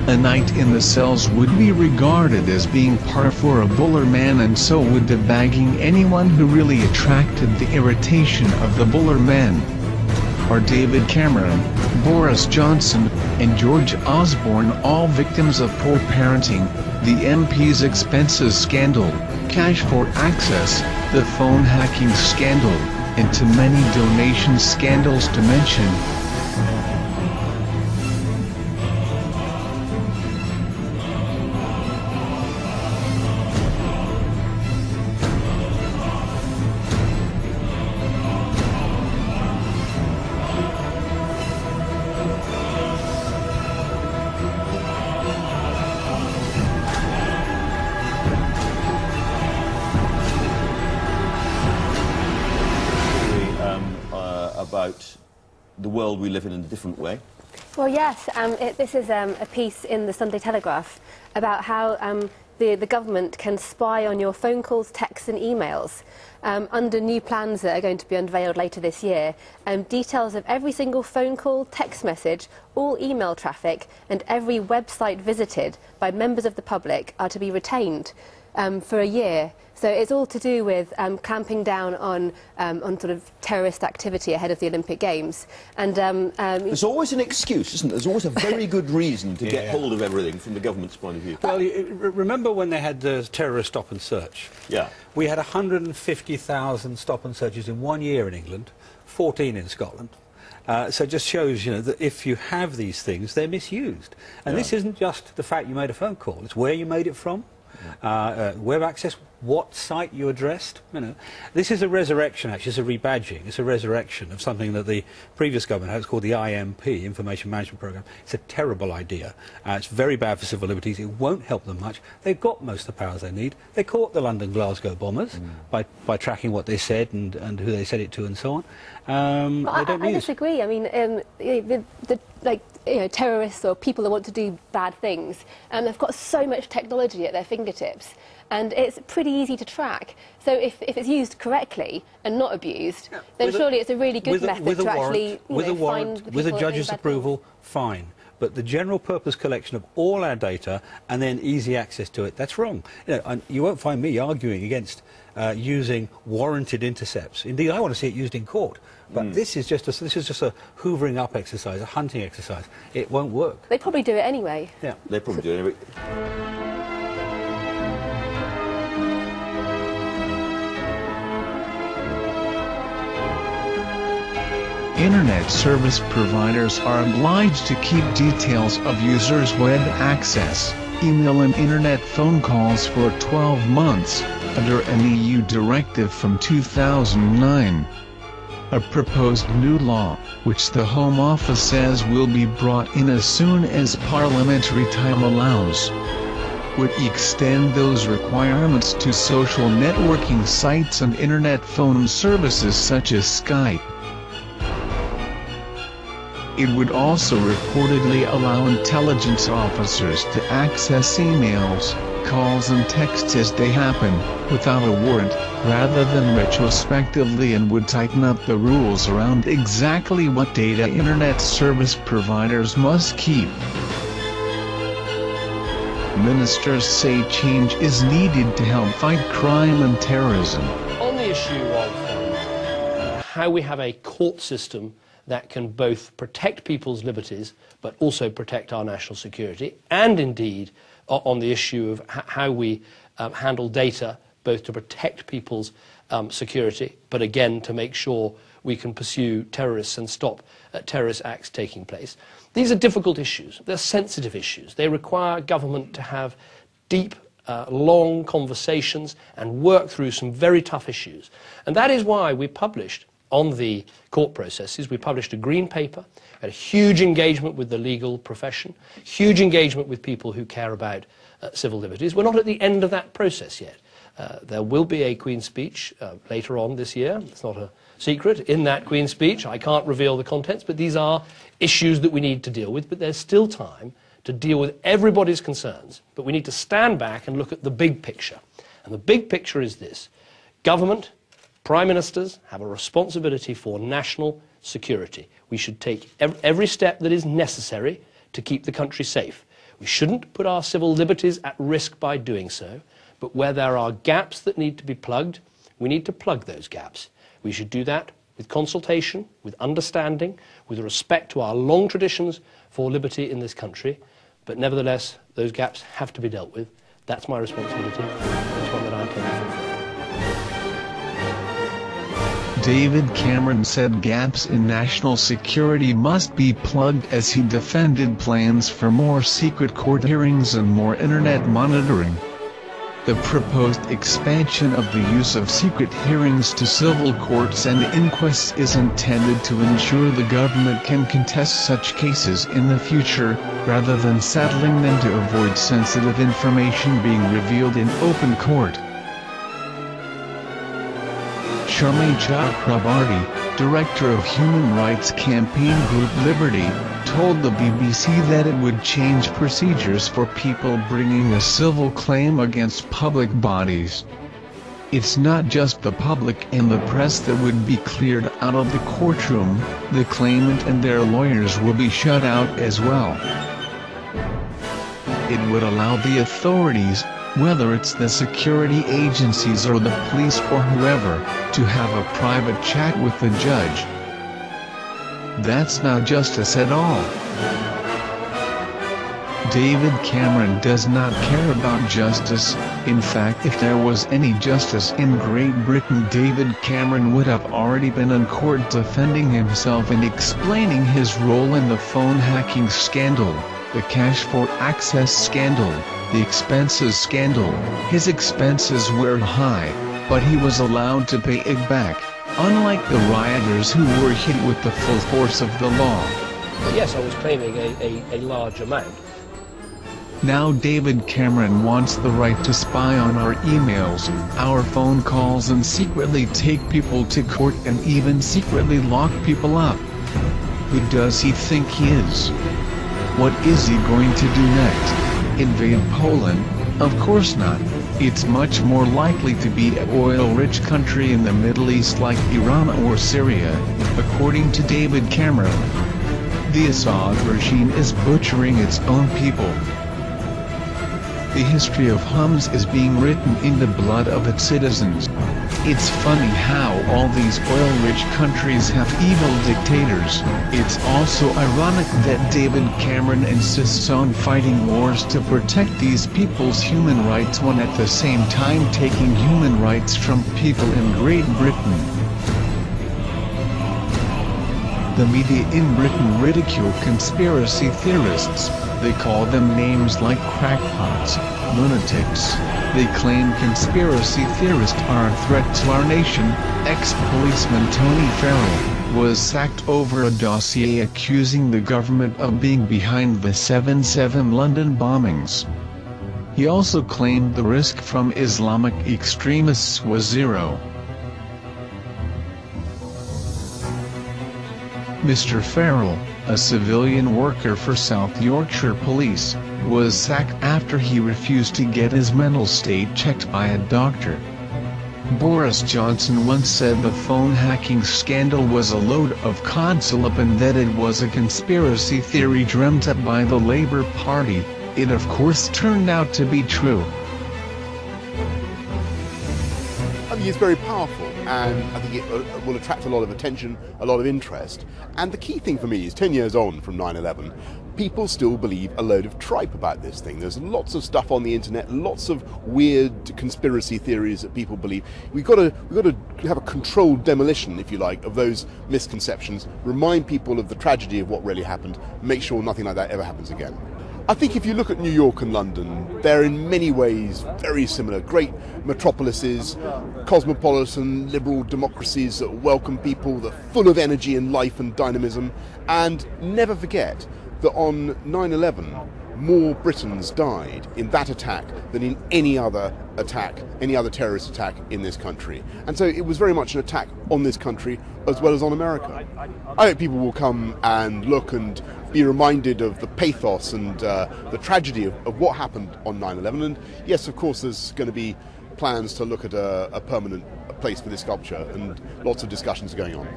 A night in the cells would be regarded as being par for a buller man, and so would debagging anyone who really attracted the irritation of the buller men." Are David Cameron, Boris Johnson, and George Osborne all victims of poor parenting, the MP's expenses scandal, cash for access, the phone hacking scandal, and too many donation scandals to mention? About the world we live in a different way? Well, yes. This is a piece in the Sunday Telegraph about how the government can spy on your phone calls, texts and emails under new plans that are going to be unveiled later this year. Details of every single phone call, text message, all email traffic and every website visited by members of the public are to be retained for a year. So it's all to do with clamping down on sort of terrorist activity ahead of the Olympic Games. And there's always an excuse, isn't there? There's always a very good reason to get hold of everything from the government's point of view. Well, remember when they had the terrorist stop and search? Yeah. We had 150,000 stop and searches in 1 year in England, 14 in Scotland. So it just shows, you know, that if you have these things, they're misused. And this isn't just the fact you made a phone call, it's where you made it from. Web access, what site you addressed, you know. This is a resurrection, actually, it's a rebadging, it's a resurrection of something that the previous government had. It's called the IMP, Information Management Programme. It's a terrible idea. It's very bad for civil liberties. It won't help them much. They've got most of the powers they need. They caught the London-Glasgow bombers by tracking what they said and who they said it to and so on. I disagree. I mean, terrorists or people that want to do bad things, they've got so much technology at their fingertips, and it's pretty easy to track. So if it's used correctly and not abused, then surely it's a really good method to actually find the people with a judge's that do bad approval, fine. But the general purpose collection of all our data and then easy access to it, that's wrong. You know, you won't find me arguing against using warranted intercepts. Indeed, I want to see it used in court. But this is just a hoovering up exercise, a hunting exercise. It won't work. They probably do it anyway. Yeah, they probably do it anyway. Internet service providers are obliged to keep details of users' web access, email and internet phone calls for 12 months, under an EU directive from 2009. A proposed new law, which the Home Office says will be brought in as soon as parliamentary time allows, would extend those requirements to social networking sites and internet phone services such as Skype. It would also reportedly allow intelligence officers to access emails, calls and texts as they happen, without a warrant, rather than retrospectively, and would tighten up the rules around exactly what data internet service providers must keep. Ministers say change is needed to help fight crime and terrorism. On the issue of how we have a court system that can both protect people's liberties but also protect our national security, and indeed on the issue of how we handle data, both to protect people's security, but again to make sure we can pursue terrorists and stop terrorist acts taking place. These are difficult issues. They're sensitive issues. They require government to have deep, long conversations and work through some very tough issues. And that is why we published on the court processes, we published a green paper, had a huge engagement with the legal profession, huge engagement with people who care about civil liberties. We're not at the end of that process yet. There will be a Queen's speech later on this year. It's not a secret. In that Queen's speech, I can't reveal the contents, but these are issues that we need to deal with. But there's still time to deal with everybody's concerns. But we need to stand back and look at the big picture. And the big picture is this. Government, Prime Ministers have a responsibility for national security. We should take every step that is necessary to keep the country safe. We shouldn't put our civil liberties at risk by doing so. But where there are gaps that need to be plugged, we need to plug those gaps. We should do that with consultation, with understanding, with respect to our long traditions for liberty in this country. But nevertheless, those gaps have to be dealt with. That's my responsibility. That's one that I intend to fulfill. David Cameron said gaps in national security must be plugged as he defended plans for more secret court hearings and more internet monitoring. The proposed expansion of the use of secret hearings to civil courts and inquests is intended to ensure the government can contest such cases in the future, rather than settling them to avoid sensitive information being revealed in open court. Sharmi Chakrabarti, director of human rights campaign group Liberty, told the BBC that it would change procedures for people bringing a civil claim against public bodies. It's not just the public and the press that would be cleared out of the courtroom, the claimant and their lawyers will be shut out as well. It would allow the authorities, whether it's the security agencies or the police or whoever, to have a private chat with the judge. That's not justice at all. David Cameron does not care about justice. In fact, if there was any justice in Great Britain, David Cameron would have already been in court defending himself and explaining his role in the phone hacking scandal, the cash for access scandal, the expenses scandal. His expenses were high, but he was allowed to pay it back, unlike the rioters who were hit with the full force of the law. Yes, I was claiming a large amount. Now David Cameron wants the right to spy on our emails, our phone calls, and secretly take people to court and even secretly lock people up. Who does he think he is? What is he going to do next? Invade Poland? Of course not. It's much more likely to be an oil-rich country in the Middle East like Iran or Syria, according to David Cameron. The Assad regime is butchering its own people. The history of Homs is being written in the blood of its citizens. It's funny how all these oil-rich countries have evil dictators. It's also ironic that David Cameron insists on fighting wars to protect these people's human rights when at the same time taking human rights from people in Great Britain. The media in Britain ridicule conspiracy theorists. They call them names like crackpots, lunatics. They claim conspiracy theorists are a threat to our nation. Ex-policeman Tony Farrell was sacked over a dossier accusing the government of being behind the 7/7 London bombings. He also claimed the risk from Islamic extremists was zero. Mr. Farrell, a civilian worker for South Yorkshire Police, was sacked after he refused to get his mental state checked by a doctor. Boris Johnson once said the phone hacking scandal was a load of consulap and that it was a conspiracy theory dreamt up by the Labour Party. It of course turned out to be true. he is very powerful, and I think it will attract a lot of attention, a lot of interest. And the key thing for me is 10 years on from 9/11, people still believe a load of tripe about this thing. There's lots of stuff on the internet, lots of weird conspiracy theories that people believe. We've got to have a controlled demolition, if you like, of those misconceptions, remind people of the tragedy of what really happened, make sure nothing like that ever happens again. I think if you look at New York and London, they're in many ways very similar. Great metropolises, cosmopolitan, liberal democracies that welcome people, that are full of energy and life and dynamism. And never forget that on 9/11, more Britons died in that attack than in any other attack, any other terrorist attack in this country. And so it was very much an attack on this country as well as on America. I hope people will come and look and be reminded of the pathos and the tragedy of what happened on 9/11. And yes, of course, there's going to be plans to look at a permanent place for this sculpture, and lots of discussions are going on.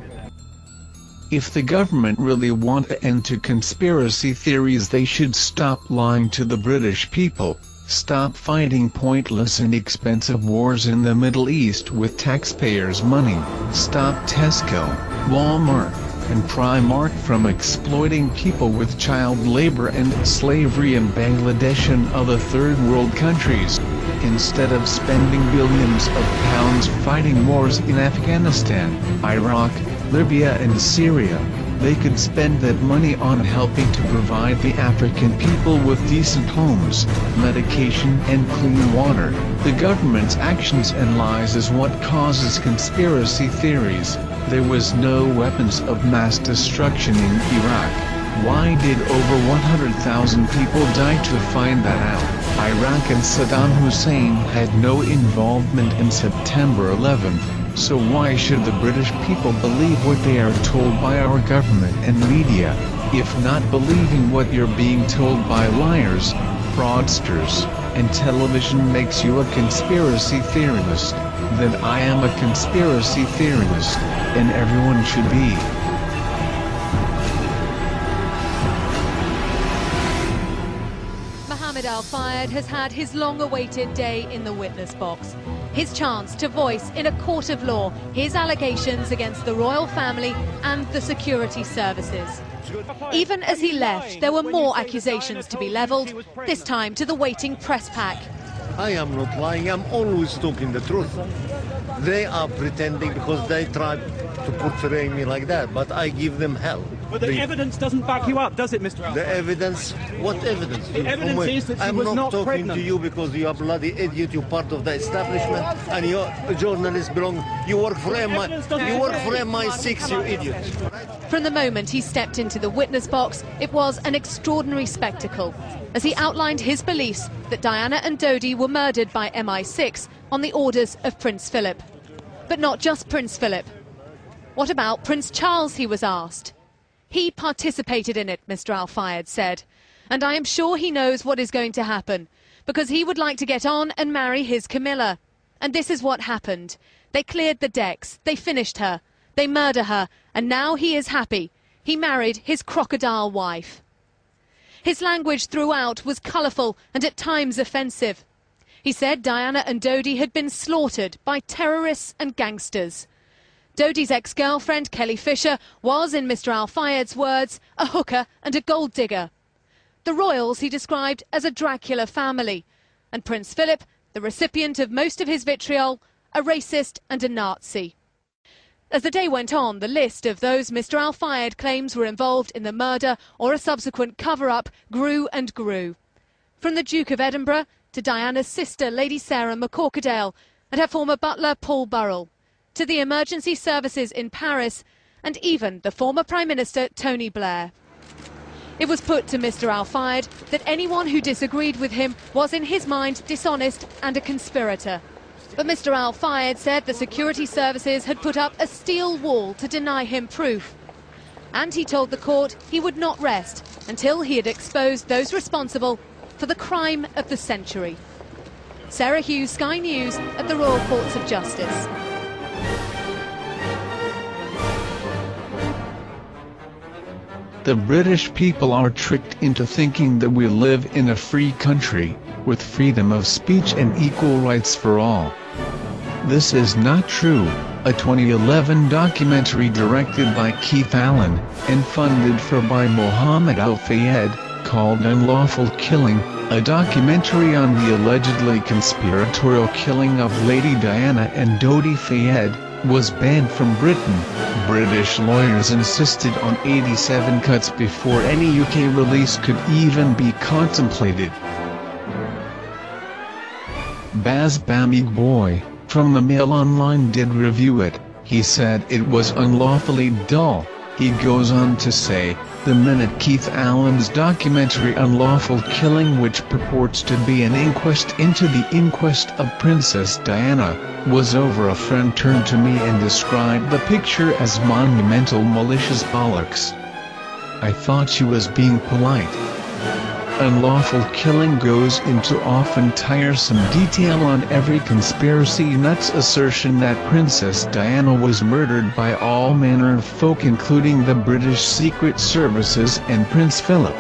If the government really want to end to conspiracy theories, they should stop lying to the British people, stop fighting pointless and expensive wars in the Middle East with taxpayers' money, stop Tesco, Walmart, and Primark from exploiting people with child labor and slavery in Bangladesh and other third-world countries. Instead of spending billions of pounds fighting wars in Afghanistan, Iraq, Libya and Syria, they could spend that money on helping to provide the African people with decent homes, medication and clean water. The government's actions and lies is what causes conspiracy theories. There was no weapons of mass destruction in Iraq. Why did over 100,000 people die to find that out? Iraq and Saddam Hussein had no involvement in September 11th. So why should the British people believe what they are told by our government and media, if not believing what you're being told by liars, fraudsters, and television makes you a conspiracy theorist? Then I am a conspiracy theorist, and everyone should be. Al-Fayed has had his long-awaited day in the witness box. His chance to voice in a court of law his allegations against the royal family and the security services. Even as he left, there were more accusations to be levelled, this time to the waiting press pack. I am not lying, I'm always talking the truth. They are pretending because they try to portray me like that, but I give them hell. But the evidence doesn't back you up, does it, Mr. Al? The evidence? What evidence? The evidence is that she was not pregnant. I'm not talking to you because you are bloody idiot, you're part of the establishment, and you're a journalist belong. You work for MI6, you idiot. From the moment he stepped into the witness box, it was an extraordinary spectacle, as he outlined his beliefs that Diana and Dodi were murdered by MI6 on the orders of Prince Philip. But not just Prince Philip. What about Prince Charles, he was asked. He participated in it, Mr. Al-Fayed said, and I am sure he knows what is going to happen, because he would like to get on and marry his Camilla. And this is what happened. They cleared the decks, they finished her, they murder her, and now he is happy. He married his crocodile wife. His language throughout was colourful and at times offensive. He said Diana and Dodi had been slaughtered by terrorists and gangsters. Dodi's ex-girlfriend, Kelly Fisher, was, in Mr. Al-Fayed's words, a hooker and a gold digger. The royals he described as a Dracula family, and Prince Philip, the recipient of most of his vitriol, a racist and a Nazi. As the day went on, the list of those Mr. Al-Fayed claims were involved in the murder or a subsequent cover-up grew and grew. From the Duke of Edinburgh to Diana's sister, Lady Sarah McCorquodale, and her former butler, Paul Burrell, to the emergency services in Paris, and even the former Prime Minister, Tony Blair. It was put to Mr. Al-Fayed that anyone who disagreed with him was, in his mind, dishonest and a conspirator. But Mr. Al-Fayed said the security services had put up a steel wall to deny him proof. And he told the court he would not rest until he had exposed those responsible for the crime of the century. Sarah Hughes, Sky News, at the Royal Courts of Justice. The British people are tricked into thinking that we live in a free country, with freedom of speech and equal rights for all. This is not true. A 2011 documentary directed by Keith Allen, and funded for by Mohammed Al-Fayed, called Unlawful Killing, a documentary on the allegedly conspiratorial killing of Lady Diana and Dodi Fayed, was banned from Britain. British lawyers insisted on 87 cuts before any UK release could even be contemplated. Baz Bamig Boy, from the Mail Online, did review it. He said it was unlawfully dull. He goes on to say, the minute Keith Allen's documentary Unlawful Killing, which purports to be an inquest into the inquest of Princess Diana, was over, a friend turned to me and described the picture as monumental malicious bollocks. I thought she was being polite. Unlawful Killing goes into often tiresome detail on every conspiracy nut's assertion that Princess Diana was murdered by all manner of folk, including the British Secret Services and Prince Philip.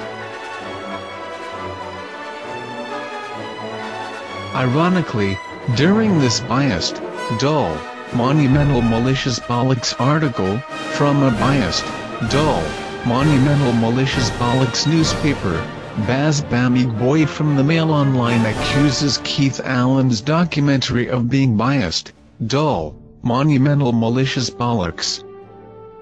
Ironically, during this biased, dull, monumental malicious bollocks article, from a biased, dull, monumental malicious bollocks newspaper, Baz Bamig Boy from the Mail Online accuses Keith Allen's documentary of being biased, dull, monumental malicious bollocks.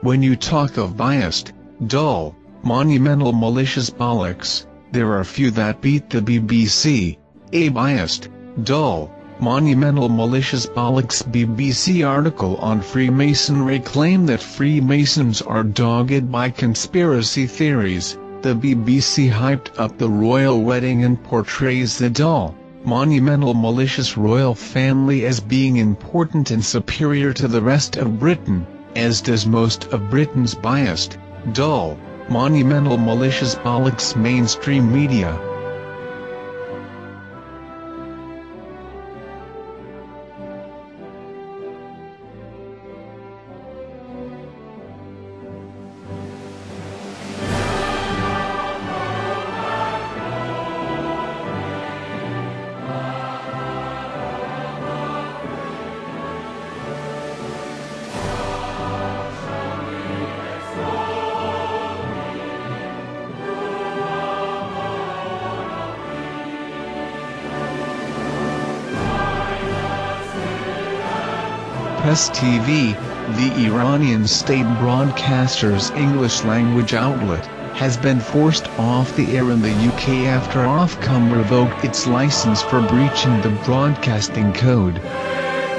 When you talk of biased, dull, monumental malicious bollocks, there are few that beat the BBC. A biased, dull, monumental malicious bollocks BBC article on Freemasonry claimed that Freemasons are dogged by conspiracy theories. The BBC hyped up the royal wedding and portrays the dull, monumental malicious royal family as being important and superior to the rest of Britain, as does most of Britain's biased, dull, monumental malicious bollocks mainstream media. Press TV, the Iranian state broadcaster's English-language outlet, has been forced off the air in the UK after Ofcom revoked its license for breaching the broadcasting code.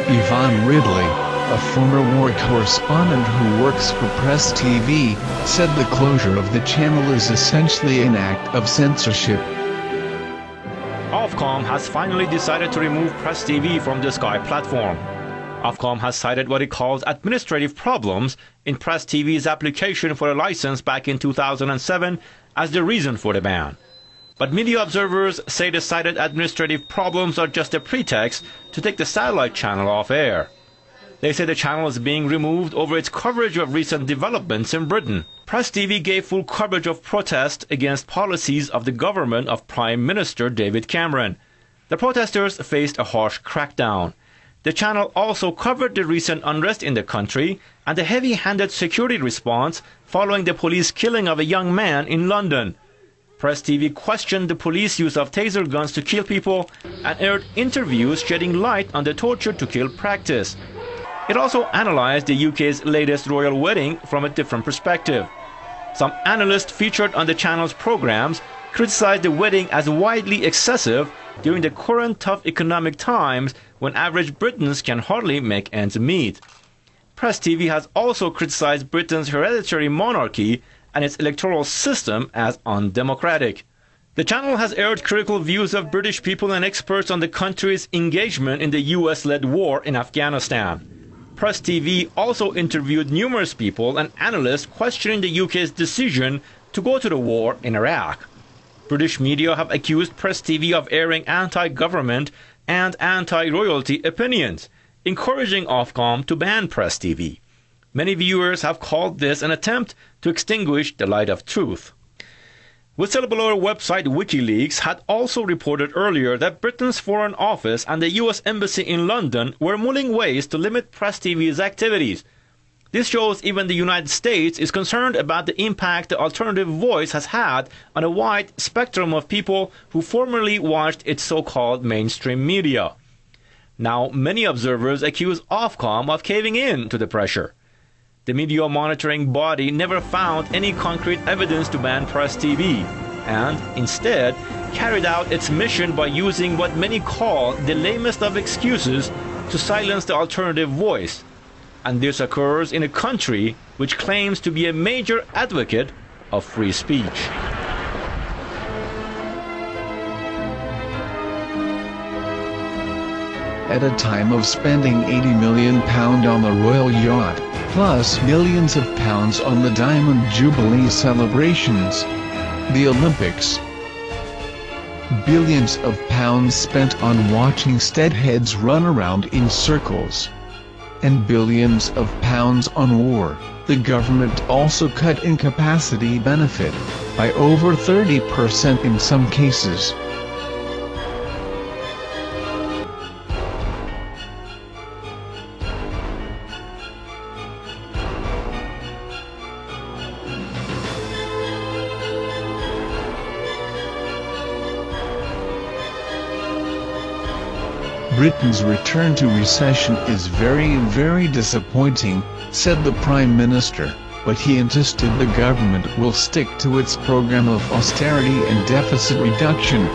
Yvonne Ridley, a former war correspondent who works for Press TV, said the closure of the channel is essentially an act of censorship. Ofcom has finally decided to remove Press TV from the Sky platform. Ofcom has cited what it calls administrative problems in Press TV's application for a license back in 2007 as the reason for the ban. But media observers say the cited administrative problems are just a pretext to take the satellite channel off air. They say the channel is being removed over its coverage of recent developments in Britain. Press TV gave full coverage of protest against policies of the government of Prime Minister David Cameron. The protesters faced a harsh crackdown. The channel also covered the recent unrest in the country and the heavy-handed security response following the police killing of a young man in London. Press TV questioned the police use of taser guns to kill people and aired interviews shedding light on the torture-to-kill practice. It also analyzed the UK's latest royal wedding from a different perspective. Some analysts featured on the channel's programs criticized the wedding as widely excessive during the current tough economic times when average Britons can hardly make ends meet. Press TV has also criticized Britain's hereditary monarchy and its electoral system as undemocratic. The channel has aired critical views of British people and experts on the country's engagement in the US-led war in Afghanistan. Press TV also interviewed numerous people and analysts questioning the UK's decision to go to the war in Iraq. British media have accused Press TV of airing anti-government and anti-royalty opinions, encouraging Ofcom to ban Press TV. Many viewers have called this an attempt to extinguish the light of truth. Whistleblower website WikiLeaks had also reported earlier that Britain's Foreign Office and the US Embassy in London were mulling ways to limit Press TV's activities. This shows even the United States is concerned about the impact the alternative voice has had on a wide spectrum of people who formerly watched its so-called mainstream media. Now, many observers accuse Ofcom of caving in to the pressure. The media monitoring body never found any concrete evidence to ban Press TV, and instead carried out its mission by using what many call the lamest of excuses to silence the alternative voice. And this occurs in a country which claims to be a major advocate of free speech. At a time of spending £80 million on the royal yacht, plus millions of pounds on the Diamond Jubilee celebrations, the Olympics, billions of pounds spent on watching steadheads run around in circles, and billions of pounds on war, the government also cut incapacity benefit by over 30% in some cases. Britain's return to recession is very disappointing, said the Prime Minister, but he insisted the government will stick to its program of austerity and deficit reduction.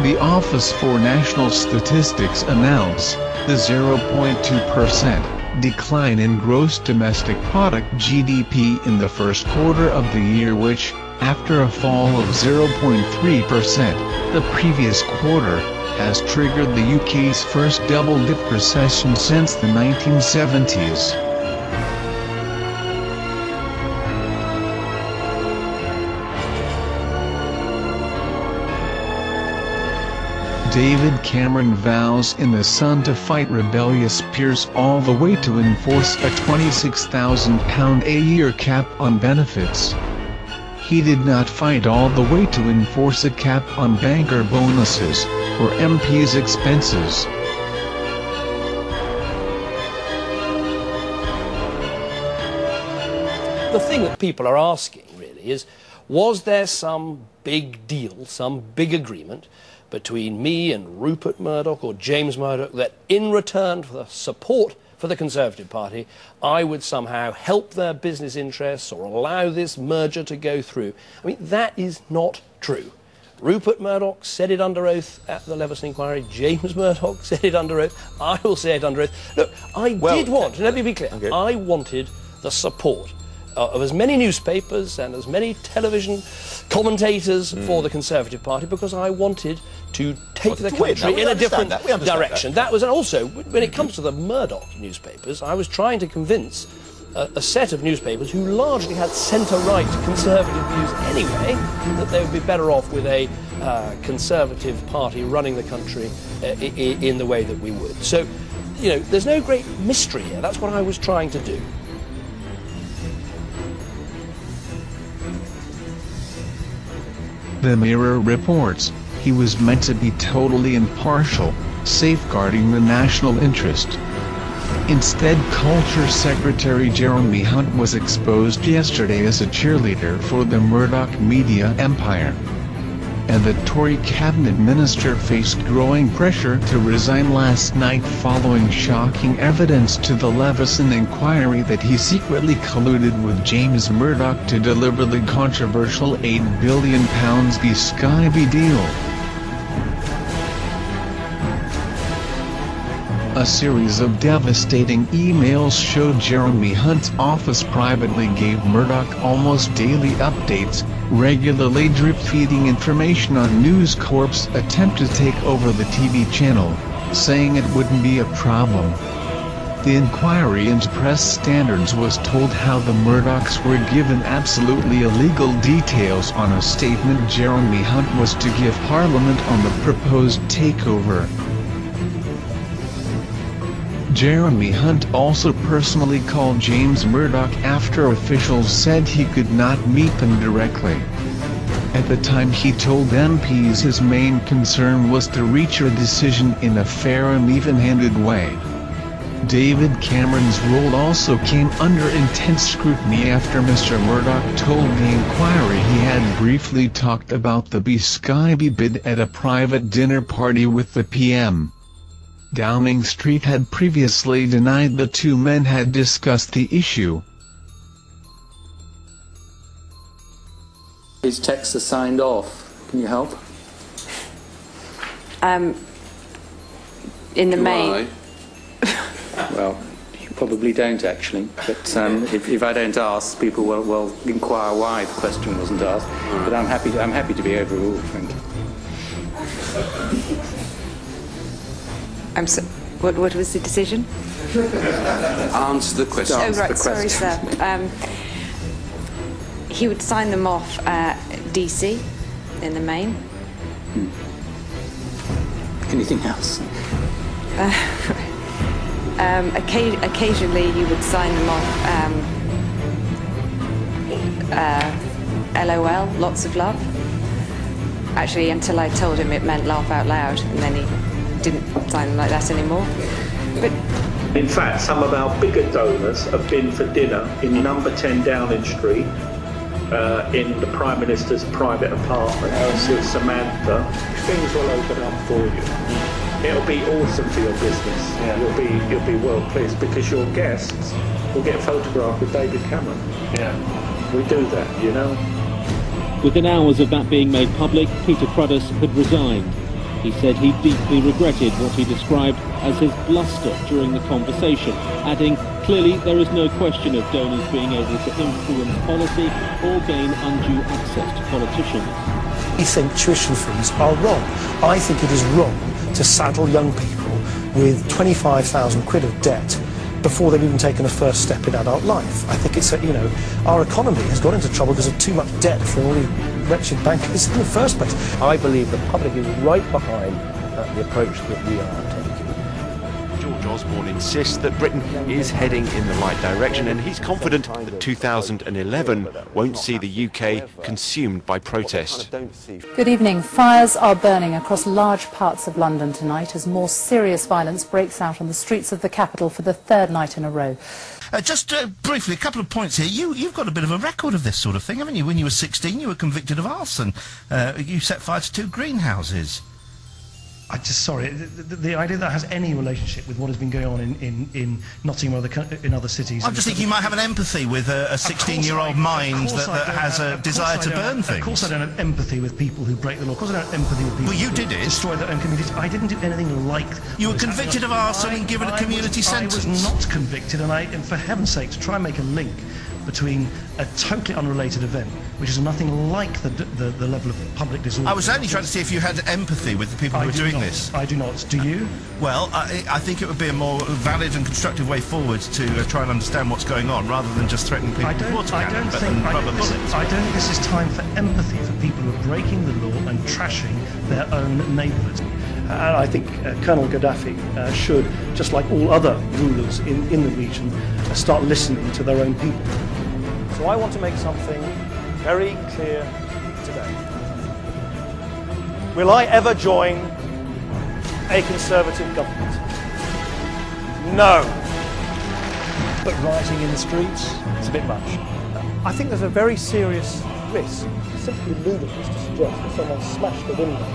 The Office for National Statistics announced the 0.2% decline in gross domestic product (GDP) in the first quarter of the year, which, after a fall of 0.3% the previous quarter, has triggered the UK's first double-dip recession since the 1970s. David Cameron vows in The Sun to fight rebellious peers all the way to enforce a £26,000 a year cap on benefits. He did not fight all the way to enforce a cap on banker bonuses or MPs' expenses. The thing that people are asking really is, was there some big deal, some big agreement between me and Rupert Murdoch or James Murdoch that in return for the support for the Conservative Party, I would somehow help their business interests or allow this merger to go through? I mean, that is not true. Rupert Murdoch said it under oath at the Leveson inquiry. James Murdoch said it under oath. I will say it under oath. Look, I did want, and let me be clear, I wanted the support of as many newspapers and as many television commentators for the Conservative Party, because I wanted to take the country in a different direction. That was, and also, when it comes to the Murdoch newspapers, I was trying to convince a set of newspapers who largely had centre-right Conservative views anyway, that they would be better off with a Conservative Party running the country in the way that we would. So, you know, there's no great mystery here. That's what I was trying to do. The Mirror reports, he was meant to be totally impartial, safeguarding the national interest. Instead, Culture Secretary Jeremy Hunt was exposed yesterday as a cheerleader for the Murdoch media empire. And the Tory cabinet minister faced growing pressure to resign last night following shocking evidence to the Leveson inquiry that he secretly colluded with James Murdoch to deliver the controversial £8 billion Skype deal. A series of devastating emails showed Jeremy Hunt's office privately gave Murdoch almost daily updates, regularly drip-feeding information on News Corp's attempt to take over the TV channel, saying it wouldn't be a problem. The inquiry into press standards was told how the Murdochs were given absolutely illegal details on a statement Jeremy Hunt was to give Parliament on the proposed takeover. Jeremy Hunt also personally called James Murdoch after officials said he could not meet them directly. At the time he told MPs his main concern was to reach a decision in a fair and even-handed way. David Cameron's role also came under intense scrutiny after Mr. Murdoch told the Inquiry he had briefly talked about the Skype bid at a private dinner party with the PM. Downing Street had previously denied the two men had discussed the issue. His texts are signed off. Can you help? In the main. Well, you probably don't actually, but if I don't ask, people will inquire why the question wasn't asked. But I'm happy to be overruled, frankly. What was the decision? Answer the question. Oh, right, sorry, sir. He would sign them off DC in the main. Anything else? Occasionally he would sign them off LOL, lots of love. Actually, until I told him it meant laugh out loud, and then he didn't sign them like that anymore. But in fact, some of our bigger donors have been for dinner in number 10 Downing Street, in the Prime Minister's private apartment with Samantha. Things will open up for you. It'll be awesome for your business. Yeah. You'll be well pleased because your guests will get photographed with David Cameron. Yeah. We do that, you know. Within hours of that being made public, Peter Cruddas had resigned. He said he deeply regretted what he described as his bluster during the conversation, adding, clearly there is no question of donors being able to influence policy or gain undue access to politicians. I think tuition fees are wrong. I think it is wrong to saddle young people with 25,000 quid of debt before they've even taken a first step in adult life. I think it's, our economy has got into trouble because of too much debt from all these wretched bankers in the first place. I believe the public is right behind the approach that we are taking. George Osborne insists that Britain is heading in the right direction, and he's confident that 2011 won't see the UK consumed by protest. Good evening. Fires are burning across large parts of London tonight as more serious violence breaks out on the streets of the capital for the third night in a row. Just briefly, a couple of points here. You've got a bit of a record of this sort of thing, haven't you? When you were 16, you were convicted of arson. You set fire to 2 greenhouses. The idea that has any relationship with what has been going on in Nottingham or in other cities. I'm just thinking you might have an empathy with a 16-year-old mind that has a desire to burn things. Of course I don't have empathy with people who break the law. Of course I don't have empathy with people you did it. Who destroy their own communities. I didn't do anything like... You were convicted of arson and given a community sentence. I was not convicted, and for heaven's sake, to try and make a link between a totally unrelated event, which is nothing like the level of public disorder. I was only trying to see if you had empathy with the people who are doing this. I do not. Do you? Well, I think it would be a more valid and constructive way forward to try and understand what's going on, rather than just threatening people with water cannons and rubber bullets. I don't think this is time for empathy for people who are breaking the law and trashing their own neighbourhoods. And I think Colonel Gaddafi should, just like all other rulers in the region, start listening to their own people. So I want to make something very clear today. Will I ever join a Conservative government? No. But rioting in the streets, it's a bit much. I think there's a very serious risk. It's simply ludicrous to suggest that someone smashed the window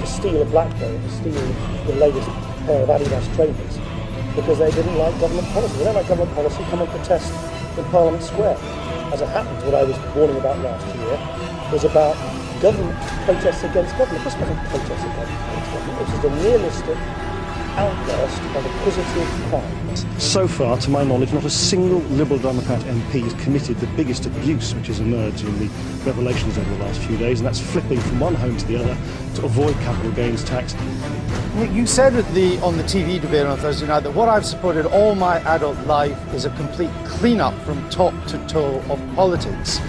to steal a BlackBerry, to steal the latest pair of Adidas trainers, because they didn't like government policy. They don't like government policy, come and protest in Parliament Square. As it happens, what I was warning about last year was about government protests against government. This wasn't protests against government, it was just a realistic outburst of acquisitive crime. So far, to my knowledge, not a single Liberal Democrat MP has committed the biggest abuse which has emerged in the revelations over the last few days, and that's flipping from one home to the other to avoid capital gains tax. Nick, you said on the TV debate on Thursday night that what I've supported all my adult life is a complete clean-up from top to toe of politics.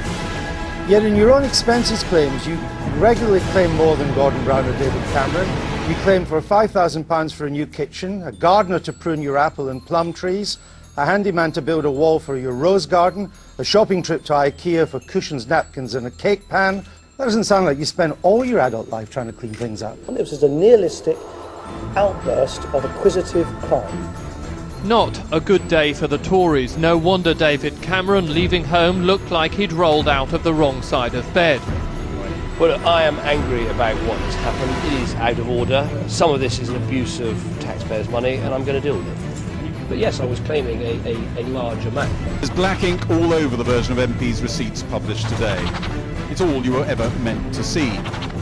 Yet in your own expenses claims, you regularly claim more than Gordon Brown or David Cameron. You claim for £5,000 for a new kitchen, a gardener to prune your apple and plum trees, a handyman to build a wall for your rose garden, a shopping trip to IKEA for cushions, napkins and a cake pan. That doesn't sound like you spent all your adult life trying to clean things up. This is a nihilistic outburst of acquisitive crime. Not a good day for the Tories. No wonder David Cameron, leaving home, looked like he'd rolled out of the wrong side of bed. Well, I am angry about what has happened. It is out of order. Some of this is an abuse of taxpayers' money, and I'm going to deal with it. But yes, I was claiming a large amount. There's black ink all over the version of MP's receipts published today. It's all you were ever meant to see.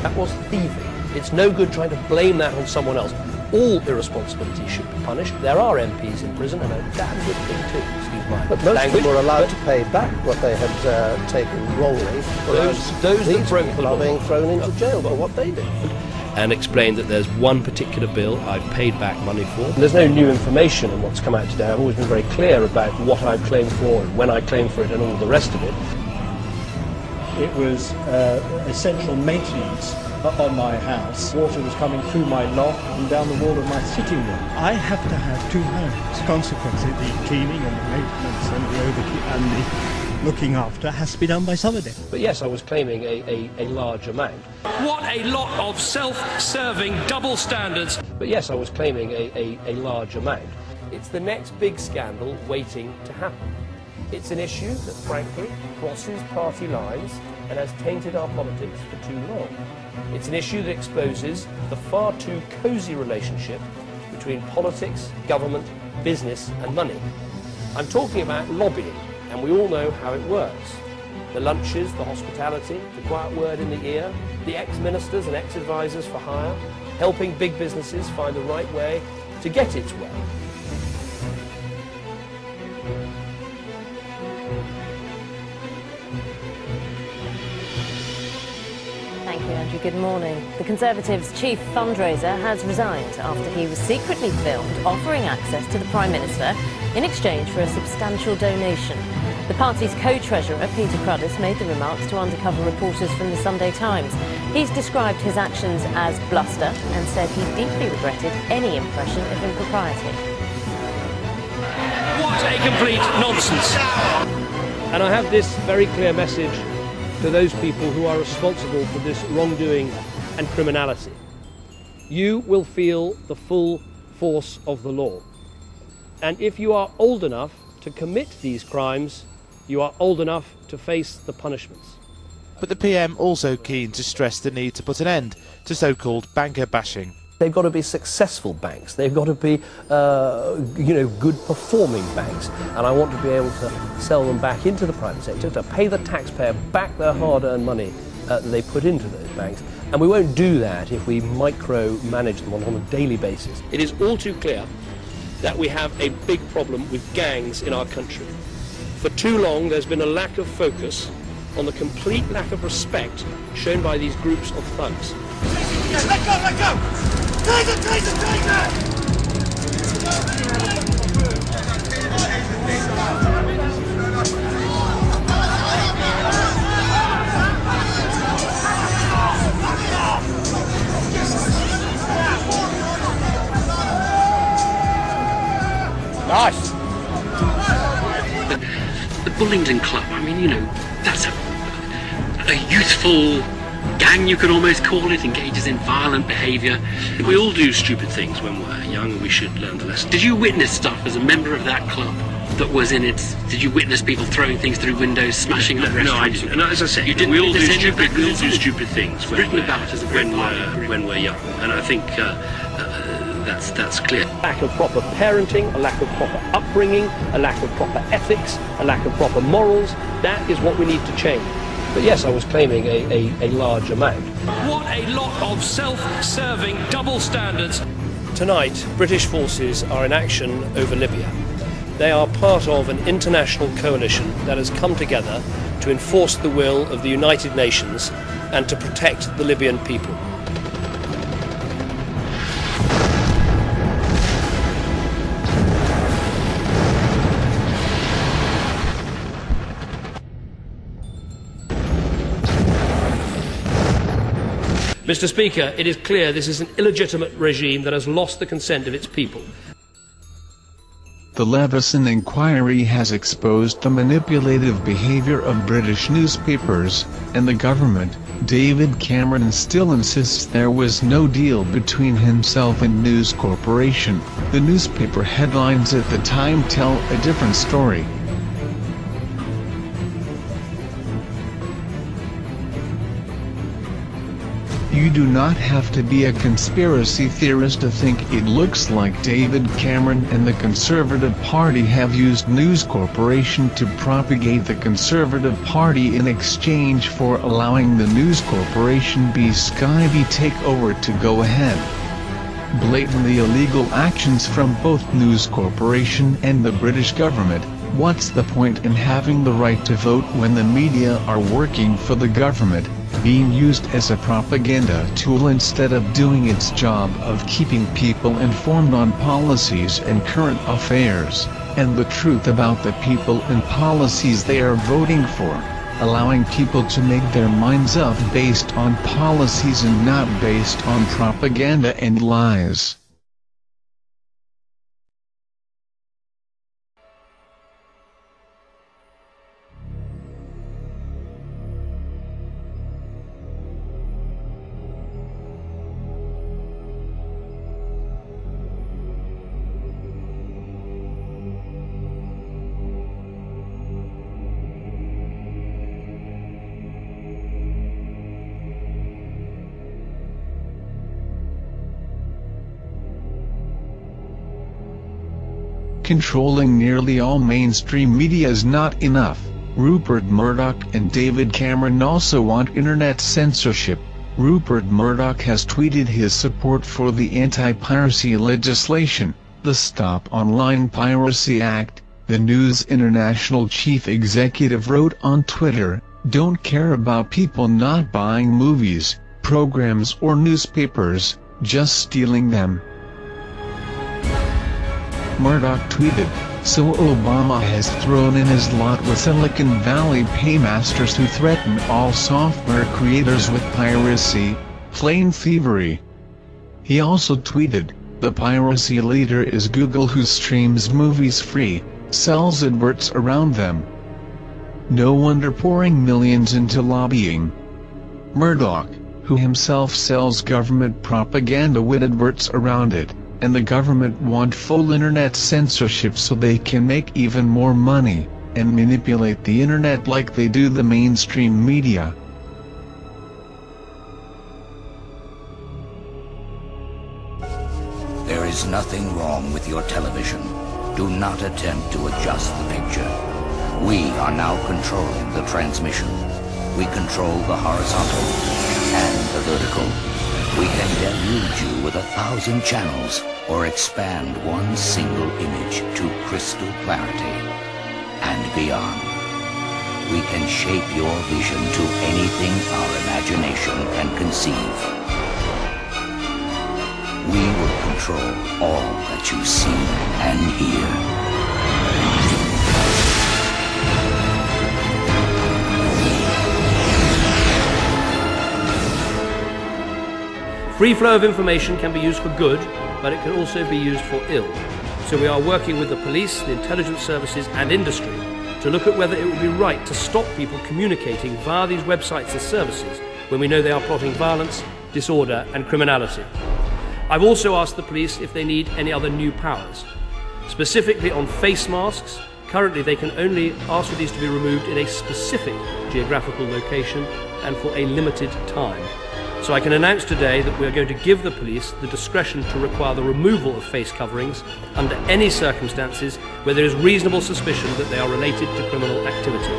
That was thieving. It's no good trying to blame that on someone else. All irresponsibility should be punished. There are MPs in prison, and a damn good thing too, excuse my But most language. of them were allowed to pay back what they had taken wrongly. Those These that broke people the law are being thrown into jail for what they did. And explained that there's one particular bill I've paid back money for. There's no new information in what's come out today. I've always been very clear about what I've claimed for and when I claimed for it and all the rest of it. It was essential maintenance on my house. Water was coming through my loft and down the wall of my sitting room. I have to have two homes. Consequently, the cleaning and the maintenance and the overkeep and the looking after has to be done by somebody. But yes, I was claiming a large amount. What a lot of self-serving double standards. But yes, I was claiming a large amount. It's the next big scandal waiting to happen. It's an issue that, frankly, crosses party lines and has tainted our politics for too long. It's an issue that exposes the far too cosy relationship between politics, government, business and money. I'm talking about lobbying, and we all know how it works. The lunches, the hospitality, the quiet word in the ear, the ex-ministers and ex-advisors for hire, helping big businesses find the right way to get its way. Thank you, Andrew. Good morning. The Conservatives' chief fundraiser has resigned after he was secretly filmed offering access to the Prime Minister in exchange for a substantial donation. The party's co-treasurer, Peter Cruddas, made the remarks to undercover reporters from the Sunday Times. He's described his actions as bluster and said he deeply regretted any impression of impropriety. What a complete nonsense! And I have this very clear message to those people who are responsible for this wrongdoing and criminality. You will feel the full force of the law. And if you are old enough to commit these crimes, you are old enough to face the punishments. But the PM also keen to stress the need to put an end to so-called banker bashing. They've got to be successful banks. They've got to be, good performing banks. And I want to be able to sell them back into the private sector, to pay the taxpayer back their hard-earned money that they put into those banks. And we won't do that if we micromanage them on a daily basis. It is all too clear that we have a big problem with gangs in our country. For too long, there's been a lack of focus on the complete lack of respect shown by these groups of thugs. Yes, let go, let go! Taser, taser, taser! Nice! The Bullingdon Club, I mean, that's a youthful gang, you could almost call it, engages in violent behaviour. We all do stupid things when we're young, we should learn the lesson. Did you witness stuff as a member of that club that was in it? Did you witness people throwing things through windows, smashing up restaurants? No, I didn't. And as I said, you didn't. We all do stupid things when we're young, and I think that's clear. Lack of proper parenting, a lack of proper upbringing, a lack of proper ethics, a lack of proper morals. That is what we need to change. But yes, I was claiming a large amount. What a lot of self-serving double standards. Tonight, British forces are in action over Libya. They are part of an international coalition that has come together to enforce the will of the United Nations and to protect the Libyan people. Mr. Speaker, it is clear this is an illegitimate regime that has lost the consent of its people. The Leveson inquiry has exposed the manipulative behavior of British newspapers, and the government. David Cameron still insists there was no deal between himself and News Corporation. The newspaper headlines at the time tell a different story. You do not have to be a conspiracy theorist to think it looks like David Cameron and the Conservative Party have used News Corporation to propagate the Conservative Party in exchange for allowing the News Corporation Sky takeover to go ahead. Blatantly illegal actions from both News Corporation and the British government. What's the point in having the right to vote when the media are working for the government, being used as a propaganda tool instead of doing its job of keeping people informed on policies and current affairs, and the truth about the people and policies they are voting for, allowing people to make their minds up based on policies and not based on propaganda and lies. Controlling nearly all mainstream media is not enough. Rupert Murdoch and David Cameron also want internet censorship. Rupert Murdoch has tweeted his support for the anti-piracy legislation, the Stop Online Piracy Act. The News International chief executive wrote on Twitter, "Don't care about people not buying movies, programs or newspapers, just stealing them." Murdoch tweeted, "So Obama has thrown in his lot with Silicon Valley paymasters who threaten all software creators with piracy, plain thievery." He also tweeted, "The piracy leader is Google, who streams movies free, sells adverts around them. No wonder pouring millions into lobbying." Murdoch, who himself sells government propaganda with adverts around it, and the government want full internet censorship so they can make even more money, and manipulate the internet like they do the mainstream media. There is nothing wrong with your television. Do not attempt to adjust the picture. We are now controlling the transmission. We control the horizontal and the vertical. We can deluge you with 1,000 channels, or expand one single image to crystal clarity and beyond. We can shape your vision to anything our imagination can conceive. We will control all that you see and hear. Free flow of information can be used for good, but it can also be used for ill. So we are working with the police, the intelligence services and industry to look at whether it would be right to stop people communicating via these websites and services when we know they are plotting violence, disorder and criminality. I've also asked the police if they need any other new powers. Specifically on face masks, currently they can only ask for these to be removed in a specific geographical location and for a limited time. So I can announce today that we are going to give the police the discretion to require the removal of face coverings under any circumstances where there is reasonable suspicion that they are related to criminal activity.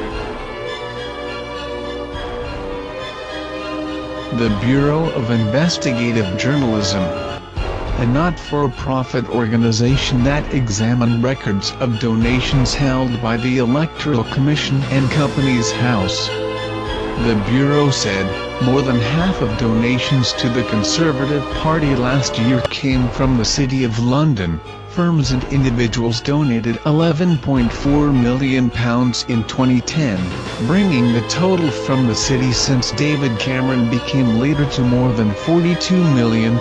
The Bureau of Investigative Journalism, a not-for-profit organization that examined records of donations held by the Electoral Commission and Companies House. The Bureau said, More than half of donations to the Conservative Party last year came from the City of London. Firms and individuals donated £11.4 million in 2010, bringing the total from the city since David Cameron became leader to more than £42 million.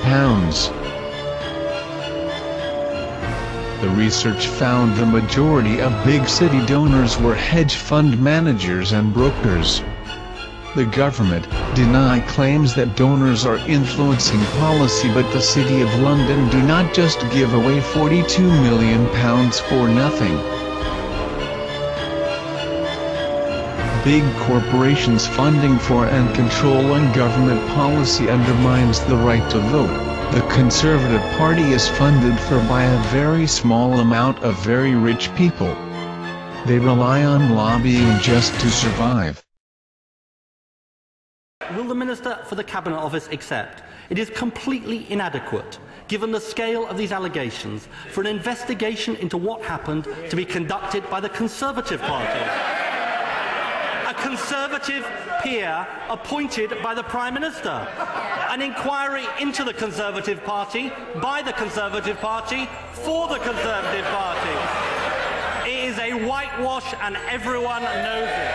The research found the majority of big city donors were hedge fund managers and brokers. The government denies claims that donors are influencing policy, but the City of London do not just give away £42 million for nothing. Big corporations funding for and controlling government policy undermines the right to vote. The Conservative Party is funded for by a very small amount of very rich people. They rely on lobbying just to survive. Will the Minister for the Cabinet Office accept it is completely inadequate, given the scale of these allegations, for an investigation into what happened to be conducted by the Conservative Party? A Conservative peer appointed by the Prime Minister. An inquiry into the Conservative Party by the Conservative Party for the Conservative Party. It is a whitewash and everyone knows it.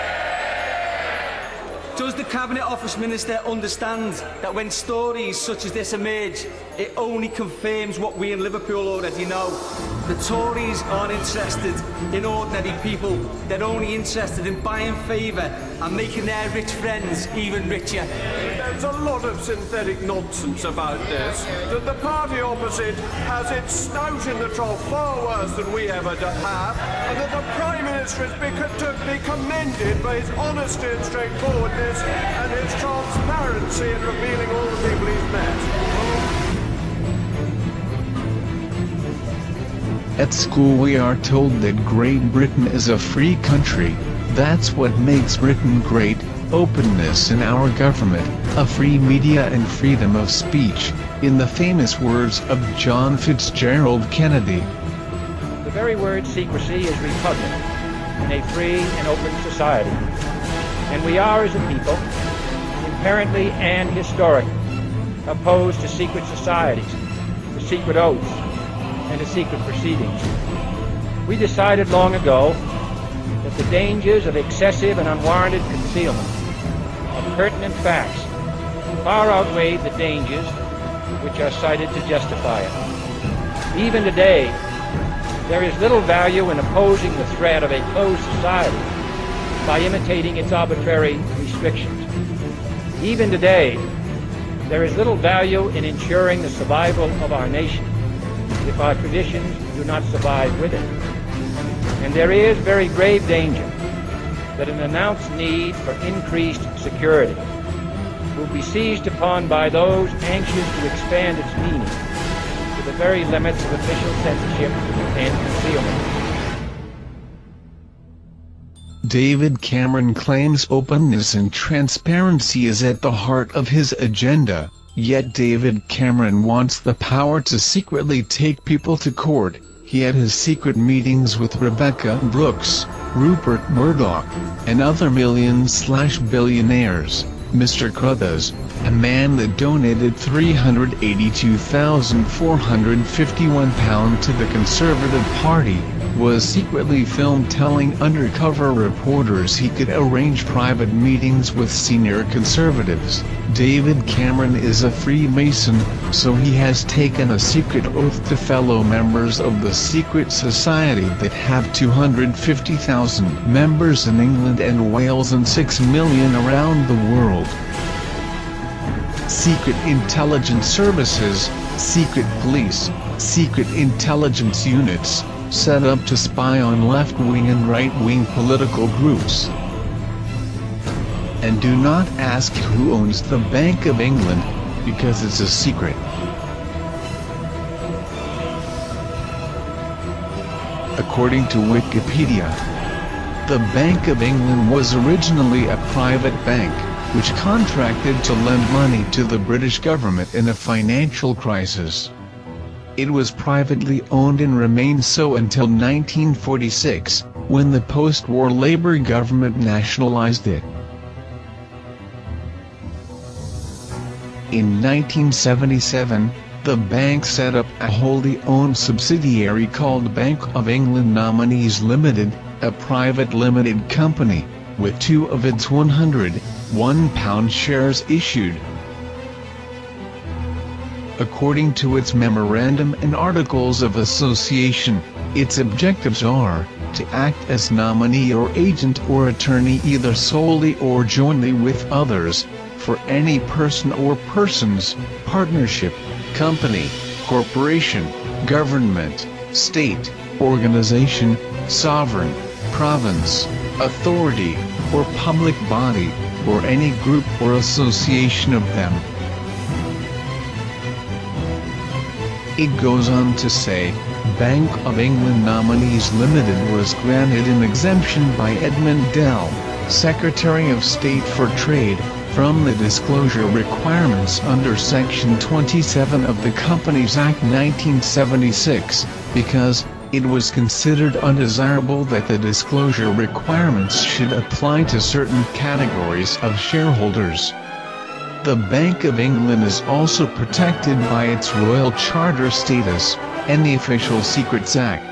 Does the Cabinet Office Minister understand that when stories such as this emerge, it only confirms what we in Liverpool already know? The Tories aren't interested in ordinary people. They're only interested in buying favour and making their rich friends even richer. There's a lot of synthetic nonsense about this, that the party opposite has its snout in the trough far worse than we ever have, and that the Prime Minister is to be commended for his honesty and straightforwardness and his transparency in revealing all the people he's met. At school we are told that Great Britain is a free country. That's what makes Britain great: openness in our government, a free media and freedom of speech, in the famous words of John Fitzgerald Kennedy. The very word secrecy is repugnant in a free and open society, and we are as a people, inherently and historically, opposed to secret societies, to secret oaths, and to secret proceedings. We decided long ago that the dangers of excessive and unwarranted concealment of pertinent facts far outweighed the dangers which are cited to justify it. Even today, there is little value in opposing the threat of a closed society by imitating its arbitrary restrictions. Even today, there is little value in ensuring the survival of our nation if our traditions do not survive with it. And there is very grave danger that an announced need for increased security will be seized upon by those anxious to expand its meaning to the very limits of official censorship and concealment. David Cameron claims openness and transparency is at the heart of his agenda. Yet David Cameron wants the power to secretly take people to court. He had his secret meetings with Rebecca Brooks, Rupert Murdoch, and other million-slash-billionaires. Mr. Crothers, a man that donated £382,451 to the Conservative Party, was secretly filmed telling undercover reporters he could arrange private meetings with senior Conservatives. David Cameron is a Freemason, so he has taken a secret oath to fellow members of the secret society that have 250,000 members in England and Wales and 6 million around the world. Secret intelligence services, secret police, secret intelligence units, set up to spy on left-wing and right-wing political groups. And do not ask who owns the Bank of England, because it's a secret. According to Wikipedia, the Bank of England was originally a private bank, which contracted to lend money to the British government in a financial crisis. It was privately owned and remained so until 1946, when the post-war Labour government nationalised it. In 1977, the bank set up a wholly owned subsidiary called Bank of England Nominees Limited, a private limited company, with 2 of its £100 shares issued. According to its memorandum and articles of association, its objectives are to act as nominee or agent or attorney either solely or jointly with others, for any person or persons, partnership, company, corporation, government, state, organization, sovereign, province, authority, or public body, or any group or association of them. It goes on to say, Bank of England Nominees Limited was granted an exemption by Edmund Dell, Secretary of State for Trade, from the disclosure requirements under Section 27 of the Companies Act 1976, because it was considered undesirable that the disclosure requirements should apply to certain categories of shareholders. The Bank of England is also protected by its Royal Charter status, and the Official Secrets Act.